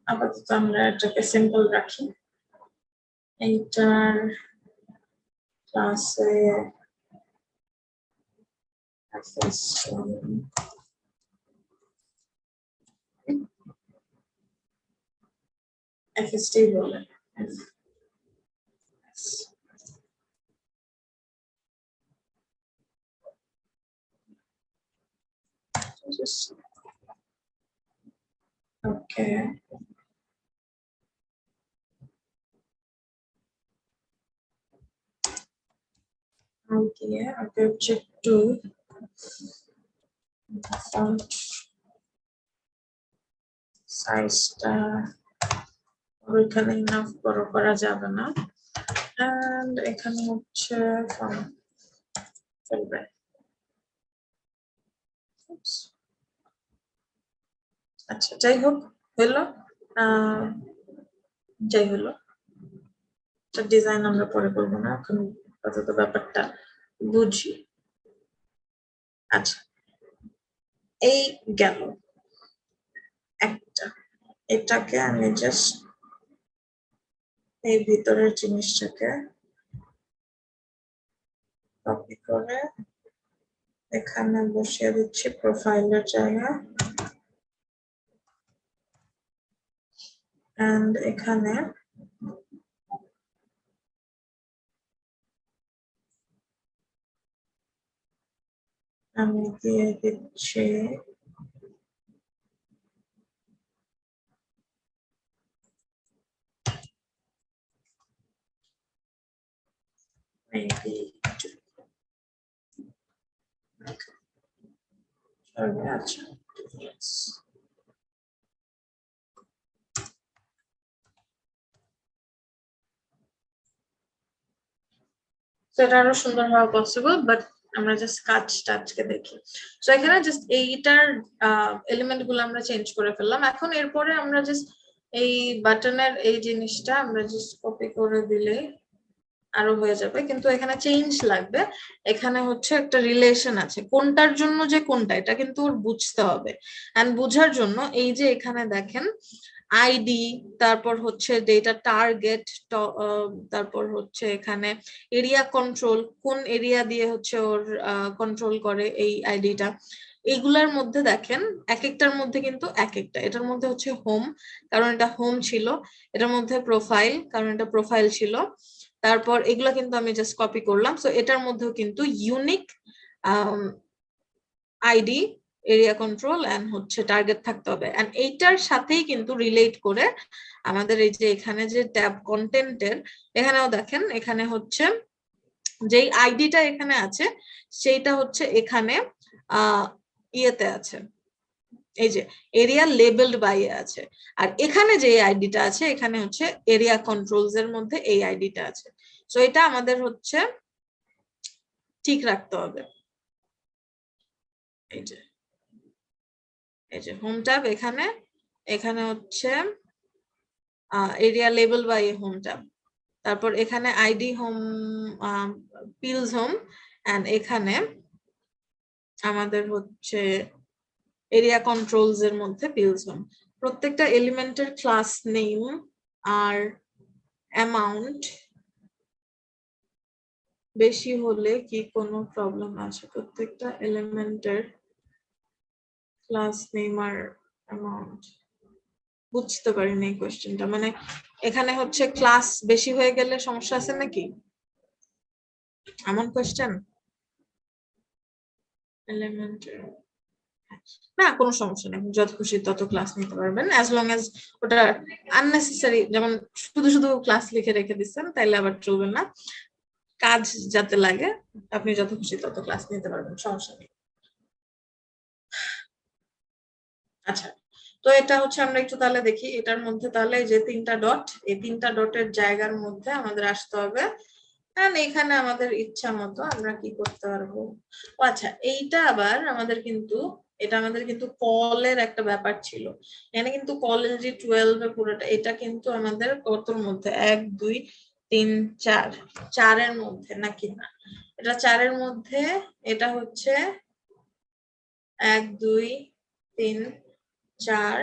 আপাতত আমরা এটাকে সিম্পল রাখি। এইটার ক্লাসে FST বলে। Okay. Okay, object 2 font size-টা ওইখানে ইনাফ বড় করা যাবে না, and এখানে হচ্ছে font চলবে। আচ্ছা, যাই হোক, হলো যাই হলো, ডিজাইন আমরা পরে করবো না, এখন আপাতত ব্যাপারটা বুঝি। আচ্ছা, এই গেল একটা, এটাকে আমি জাস্ট এই ভিতরের জিনিসটাকে কপি করে এখানে বসিয়ে দিচ্ছি প্রোফাইলের জায়গায়, and এখানে আমি দিয়ে দিচ্ছি maybe আচ্ছা, সেটা আরো সুন্দর হওয়া পসিবল, বাট আমরা জাস্ট কাজটা আজকে দেখি। তো এখানে জাস্ট এইটার এলিমেন্ট গুলো আমরা চেঞ্জ করে ফেললাম। এখন এরপরে আমরা জাস্ট এই বাটনের এই জিনিসটা আমরা জাস্ট কপি করে দিলে আরো হয়ে যাবে, কিন্তু এখানে চেঞ্জ লাগবে। এখানে হচ্ছে একটা রিলেশন আছে, কোনটার জন্য যে কোনটা, এটা কিন্তু ওর বুঝতে হবে। এন্ড বুঝার জন্য এই যে এখানে দেখেন আইডি, তারপর হচ্ছে ডেটা টার্গেট, তারপর হচ্ছে এখানে এরিয়া কন্ট্রোল, কোন এরিয়া দিয়ে হচ্ছে ওর কন্ট্রোল করে এই আইডিটা, এইগুলার মধ্যে দেখেন এক একটার মধ্যে কিন্তু এক একটা, এটার মধ্যে হচ্ছে হোম কারণ এটা হোম ছিল, এটার মধ্যে প্রোফাইল কারণ এটা প্রোফাইল ছিল, তারপর এগুলা কিন্তু আমি জাস্ট কপি করলাম। সো এটার মধ্যেও কিন্তু unique ID, area control and হচ্ছে টার্গেট থাকতে হবে। এন্ড এইটার সাথেই কিন্তু রিলেট করে আমাদের এই যে এখানে যে ট্যাব কন্টেন্টের, এখানেও দেখেন এখানে হচ্ছে যেই আইডিটা এখানে আছে সেইটা হচ্ছে এখানে ইয়েতে আছে, এই যে এরিয়া লেবেলড বাই আছে, আর এখানে যে আইডিটা আছে এখানে হচ্ছে এরিয়া কন্ট্রোলস এর মধ্যে এই আইডিটা আছে। সো এটা আমাদের হচ্ছে ঠিক রাখতে হবে। এই যে হোম ট্যাব এখানে, এখানে হচ্ছে area label by home tab, তারপর এখানে ID home, pills home, and এখানে আমাদের হচ্ছে এরিয়া কন্ট্রোলস এর মধ্যে পিলস হোম। প্রত্যেকটা এলিমেন্টের ক্লাস নেম আর অ্যামাউন্ট বেশি হলে কি কোনো প্রবলেম আছে? প্রত্যেকটা এলিমেন্টের ক্লাস নেম আর অ্যামাউন্ট, বুঝতে পারিনি এই কোশ্চেনটা। মানে এখানে হচ্ছে ক্লাস বেশি হয়ে গেলে সমস্যা আছে নাকি, এমন কোশ্চেন? এলিমেন্টের না, কোনো সমস্যা নেই, যত খুশি তত ক্লাস নিতে পারবেন, অ্যাজ লং অ্যাজ ওটা আননেসেসারি, যেমন শুধু শুধু ক্লাস লিখে রেখে দিচ্ছেন তাইলে আবার চলবে না, কাজ যাতে লাগে আপনি যত খুশি তত ক্লাস নিতে পারবেন, সমস্যা নেই। আচ্ছা, তো এটা হচ্ছে আমরা একটু তাহলে দেখি এটার মধ্যে, তাহলে এই যে 3টা ডট, এই 3টা ডটের জায়গার মধ্যে আমাদের আসতে হবে, কারণ এখানে আমাদের ইচ্ছা মতো আমরা কি করতে পারবো। আচ্ছা, এইটা আবার আমাদের কিন্তু, এটা আমাদের কিন্তু কলের একটা ব্যাপার ছিল, এখানে কিন্তু কলের যে 12 পুরোটা, এটা কিন্তু আমাদের কতর মধ্যে, 1 2 3 4, 4-এর মধ্যে নাকি না, এটা 4-এর মধ্যে, এটা হচ্ছে 1 2 3 4,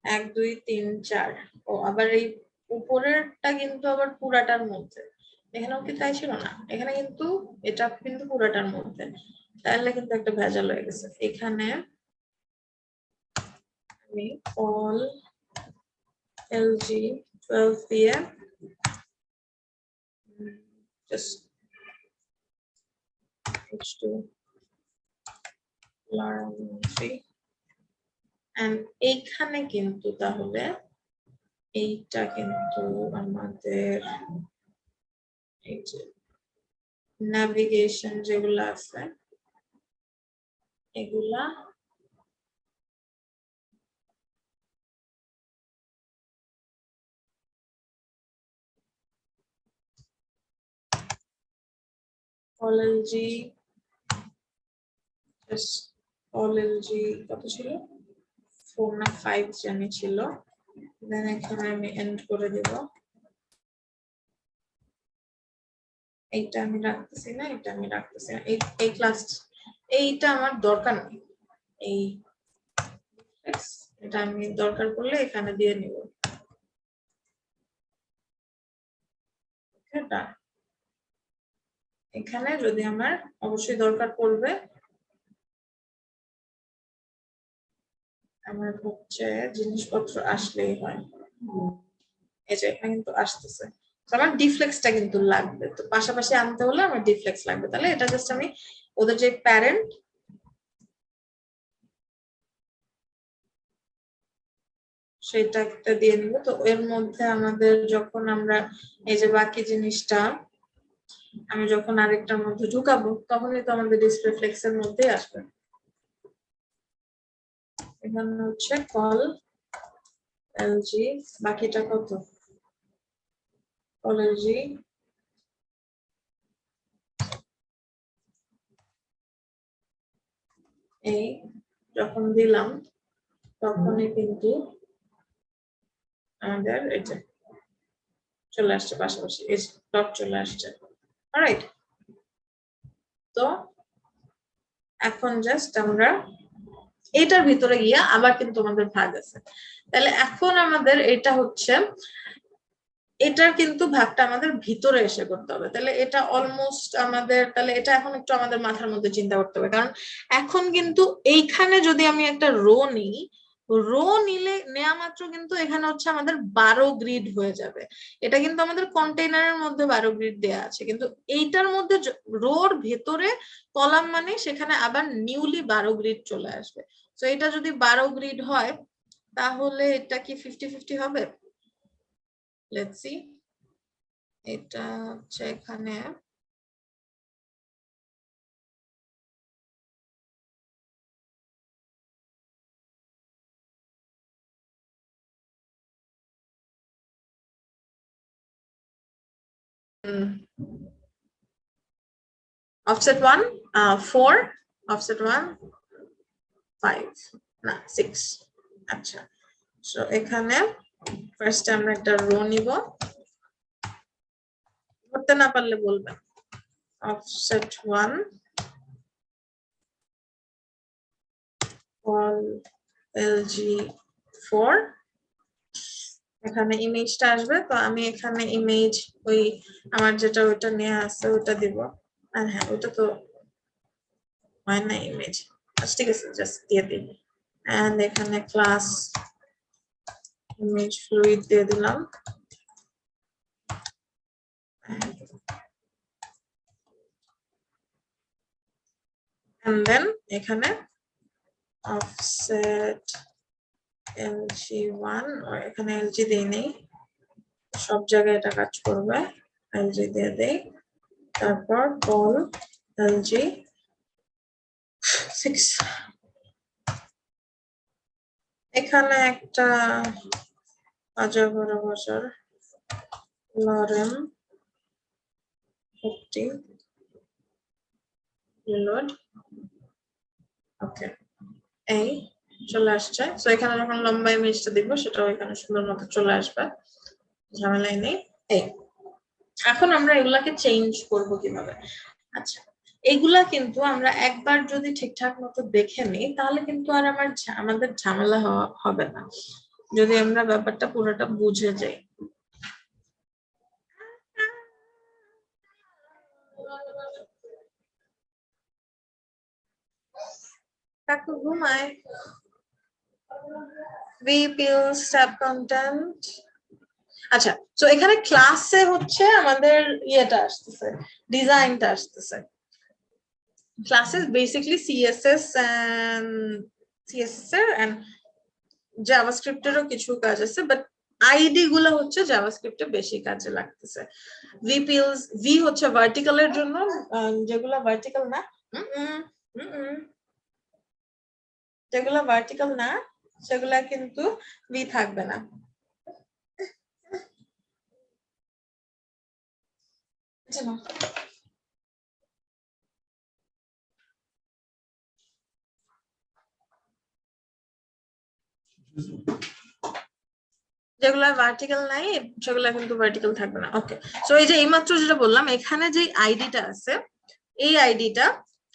1 2 3 4। ও আবার এই উপরেরটা কিন্তু আবার পুরাটার মধ্যে, এখানেও কি তাই ছিল না? এখানে কিন্তু এটা কিন্তু পুরাটার মধ্যে, তাহলে কিন্তু একটা ভেজাল হয়ে গেছে। এখানে আমি অল এলজি 12 দিয়ে জাস্ট h2 এন্ড এইখানে কিন্তু তাহলে এইটা কিন্তু আমাদের এই যে ন্যাভিগেশন যেগুলো আছে এগুলা অলএলজি, অলএলজি কত ছিল, 4 না 5 জানি ছিল, দেন এখানে আমি এন্ড করে দেব, এইটা আমি রাখতেছি না, এটা আমি রাখতেছি না, এই ক্লাস, এইটা আমার দরকার নেই, এই এটা আমি দরকার পড়লে এখানে দিয়ে নিব। এখানে যদি আমার অবশ্যই দরকার পড়বে, আমার হচ্ছে জিনিসপত্র আসলেই হয়, এই যে এখানে কিন্তু আসতেছে, আমার ডিফ্লেক্সটা কিন্তু লাগবে, তো পাশাপাশি আনতে হলে আমার ডিফ্লেক্স লাগবে, তাহলে এটা জাস্ট আমি ওদের যে প্যারেন্ট সেটা একটা দিয়ে নিব। তো এর মধ্যে আমাদের যখন আমরা এই যে বাকি জিনিসটা আমি যখন আরেকটার মধ্যে ঢুকাবো তখনই তো আমাদের ডিসপ্লে ফ্লেক্সের মধ্যেই আসবে। এখানে হচ্ছে কল এলজি, বাকিটা কত, কল এলজি এই যখন দিলাম তখনই কিন্তু আমাদের এটা চলে আসছে, পাশাপাশি এই ডট চলে আসছে, অলরাইট। তো এখন জাস্ট আমরা এটার ভিতরে গিয়া আবার কিন্তু আমাদের ভাগ আছে, তাহলে এখন আমাদের এটা হচ্ছে, এটার কিন্তু ভাগটা আমাদের ভিতরে এসে করতে হবে, তাহলে এটা অলমোস্ট আমাদের, তাহলে এটা এখন একটু আমাদের মাথার মধ্যে চিন্তা করতে হবে, কারণ এখন কিন্তু এইখানে যদি আমি একটা রো নিই, রো নিলে নেওয়া মাত্র কিন্তু এখানে হচ্ছে আমাদের 12 গ্রিড হয়ে যাবে, এটা কিন্তু আমাদের কন্টেইনারের মধ্যে 12 গ্রিড দেয়া আছে, কিন্তু এইটার মধ্যে রোর ভেতরে কলাম মানে সেখানে আবার নিউলি 12 গ্রিড চলে আসবে, তো এটা যদি 12 গ্রিড হয় তাহলে এটা কি 50-50 হবে? লেটস সি, এটা হচ্ছে এখানে offset 1 4, offset 1 5 না 6 আচ্ছা সো এখানে ফার্স্ট আমরা একটা রো নিব করতে না পারলে বলবেন offset 1 all LG4 এখানে ইমেজটা আসবে তো আমি এখানে ইমেজ ওই আমার যেটা ওটা নিয়ে আছে ওটা দিব আর হ্যাঁ ওটা তো হয় না ইমেজ আচ্ছা ঠিক আছে জাস্ট দিয়ে দিই এন্ড এখানে ক্লাস ইমেজ ফ্লুইড দিয়ে দিলাম and then এখানে offset LG1 or এখানে LG দেই নেই সব জায়গায় এটা কাজ করবে LG দিয়ে দেই তারপর call LG6 এখানে একটা আজার বড় বছর লরেম 50 reload ওকে এই চলে আসছে সো এখানে যখন লম্বা ইমেজটা দিব সেটাও এখানে সুন্দর মতো চলে আসবে ঝামেলাই নেই এই এখন আমরা এগুলাকে চেঞ্জ করব কিভাবে আচ্ছা এগুলা কিন্তু আমরা একবার যদি ঠিকঠাক মতো দেখে নিই তাহলে কিন্তু আর আমাদের ঝামেলা হবে না যদি আমরা ব্যাপারটা পুরোটা বুঝে যাই কাকু ঘুমায় vpills tab content আচ্ছা সো এখানে ক্লাসে হচ্ছে আমাদের ইয়েটা আসতেছে ডিজাইনটা আসতেছে classes basically css and javascript এরও কিছু কাজ আছে বাট আইডি গুলো হচ্ছে জাভাস্ক্রিপ্ট এ বেশি কাজে লাগতেছে vpills v হচ্ছে ভার্টিক্যাল এর জন্য যেগুলো ভার্টিক্যাল না যেগুলো ভার্টিক্যাল না সেগুলা কিন্তু v থাকবে না যেগুলো ভার্টিক্যাল নাই সেগুলো কিন্তু ভার্টিক্যাল থাকবে না ওকে সো এই যে এইমাত্র যেটা বললাম এখানে যে আইডিটা আছে এই আইডিটা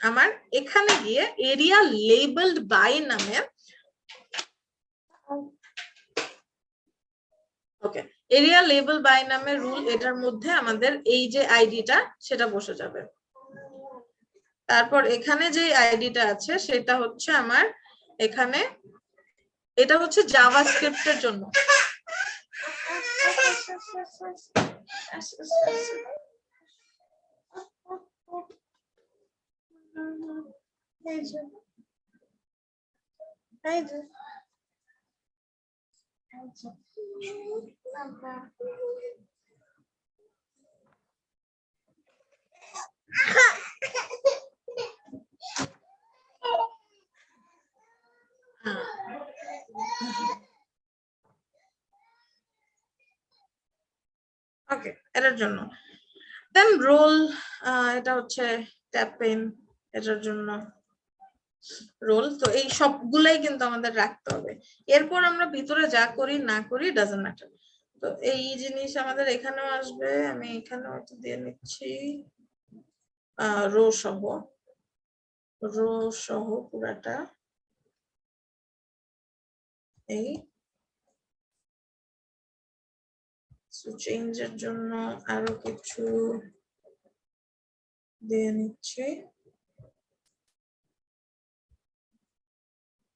আমার এখানে গিয়ে এরিয়া লেবেলড বাই নামে ওকে এরিয়া লেবেল বাই নামে রুল এটার মধ্যে আমাদের এই যে আইডিটা সেটা বসে যাবে তারপর এখানে যে আইডিটা আছে সেটা হচ্ছে আমার এখানে এটা হচ্ছে জাভাস্ক্রিপ্টের জন্য ওকে এটার জন্য দেন রোল এটা হচ্ছে ট্যাপ পেন এটার জন্য রোল তো এই সবগুলাই কিন্তু আমাদের রাখতে হবে এরপর আমরা ভিতরে যা করি না করি ডাজন্ট ম্যাটার তো এই জিনিস আমাদের এখানেও আসবে আমি এখানেও একটু দিয়ে নিচ্ছি রো সহ পুরাটা এই চেঞ্জের জন্য আরো কিছু দিয়ে নিচ্ছি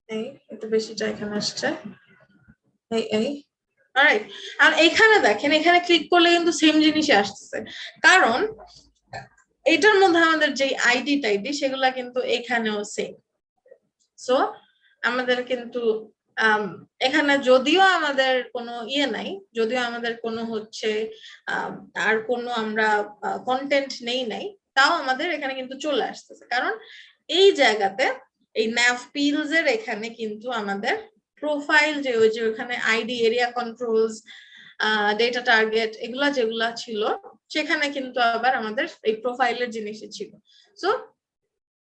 এই একটু বেশিটা এখানে আসছে এই অলরাইট আর এখানে দেখেন এখানে ক্লিক করলে কিন্তু সেম জিনিসই আসছে কারণ এটার মধ্যে আমাদের যে আইডি টাইডি সেগুলা কিন্তু এখানেও সেম সো আমাদের কিন্তু এখানে যদিও আমাদের কোনো ইয়ে নাই যদিও আমাদের কোনো হচ্ছে আর কোনো আমরা কন্টেন্ট নাই তাও আমাদের এখানে কিন্তু চলে আসতেছে কারণ এই জায়গাতে এই navpills এর এখানে কিন্তু আমাদের প্রোফাইল যে ওই যে ওখানে ID area controls data target এগুলা যেগুলা ছিল সেখানে কিন্তু আবার আমাদের এই প্রোফাইলের জিনিসই ছিল। সো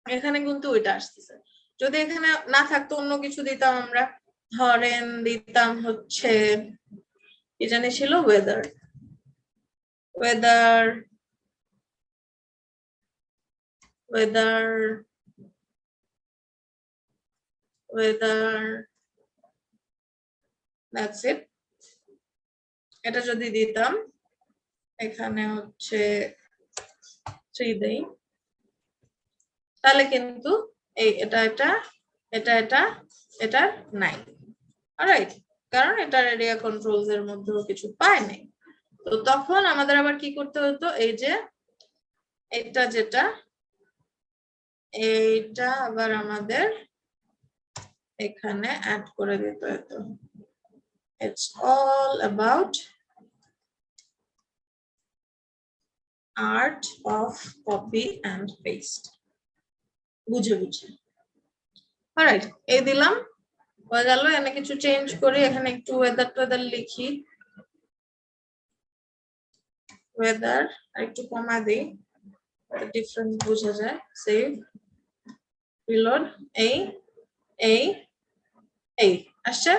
এখানে কিন্তু ওইটা আসতেছে। যদি এখানে না থাকতো অন্য কিছু দিতাম আমরা, ধরেন দিতাম হচ্ছে কি জানি ছিল, weather, weather, weather, weather, that's it. এটা যদি দিতাম, এখানে হচ্ছে 3 দেই, তাহলে কিন্তু এই এটা এটা এটা এটা এটা নাই, অলরাইট, কারণ এটার এরিয়া কন্ট্রোলস এর মধ্যেও কিছু পায় নাই। তো তখন আমাদের আবার কি করতে হতো, এই যে এটা যেটা, এইটা আবার আমাদের এখানে অ্যাড করে দিতে হতো। It's all about art of copy and paste, বুঝে বুঝে। অলরাইট, এই দিলাম, হয়ে গেল। এখানে কিছু চেঞ্জ করি, এখানে একটু ওয়েদার টোয়েদার লিখি, ওয়েদার আর একটু কমা দিই, ডিফারেন্স বোঝা যায়। সেভ, রিলোড, এই এই এই আসছে,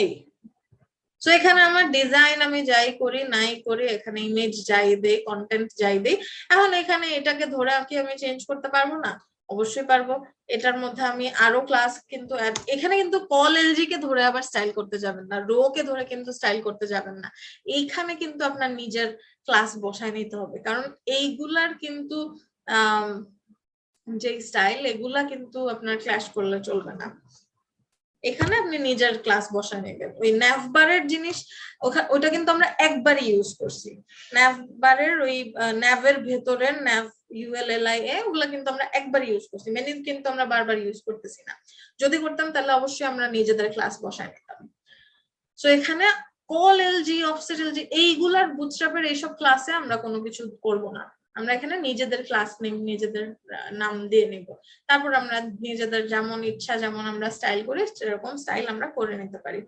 এই। সো এখানে আমার ডিজাইন আমি যাই করি নাই করি, এখানে ইমেজ যাই দেই, কন্টেন্ট যাই দেই, এখন এখানে এটাকে ধরে কি আমি চেঞ্জ করতে পারবো না? অবশ্যই পারবো। এটার মধ্যে আমি আরো ক্লাস কিন্তু এখানে কিন্তু কল এলজি কে ধরে আবার স্টাইল করতে যাবেন না, রো কে ধরে কিন্তু স্টাইল করতে যাবেন না। এইখানে কিন্তু আপনার নিজের ক্লাস বসায় নিতে হবে, কারণ এইগুলার কিন্তু যে স্টাইল, এগুলা কিন্তু আপনার ক্ল্যাশ করলে চলবে না। এখানে আপনি নিজের ক্লাস বসায় নেবেন। ওই ন্যাভবারের জিনিস ওটা কিন্তু আমরা একবারই ইউজ করছি। ন্যাভবারের ওই ন্যাভের ভেতরের ন্যাভ ULLIA ওগুলা কিন্তু আমরা একবার ইউজ করছি, মেনু কিন্তু আমরা বারবার ইউজ করতেছি না। যদি করতাম তাহলে অবশ্যই আমরা নিজেদের ক্লাস বসায় নিতাম। সো এখানে কল এলজি, অফসেট এলজি, এইগুলার বুটস্ট্র্যাপের এইসব ক্লাসে আমরা কোনো কিছু করব না। আমরা এখানে নিজেদের ক্লাস নেম, নিজেদের নাম দিয়ে নিব, তারপর আমরা নিজেদের যেমন ইচ্ছা, যেমন আমরা স্টাইল করি সেরকম স্টাইল আমরা করে নিতে পারি।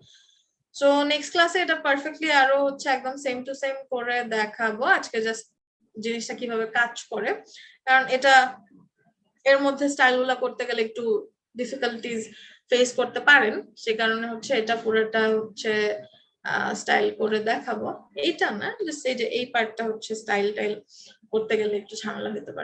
সো নেক্সট ক্লাসে এটা পারফেক্টলি আরো হচ্ছে একদম সেম টু সেম করে দেখাবো। আজকে জাস্ট জিনিসটা কিভাবে কাজ করে, কারণ এটা এর মধ্যে স্টাইল গুলা করতে গেলে একটু ডিফিকাল্টিজ ফেস করতে পারেন, সে কারণে হচ্ছে এটা পুরোটা হচ্ছে স্টাইল করে দেখাবো। এইটা না, জাস্ট এই যে এই পার্টটা হচ্ছে স্টাইল টাইল করতে গেলে একটু ঝামেলা হতে পারে।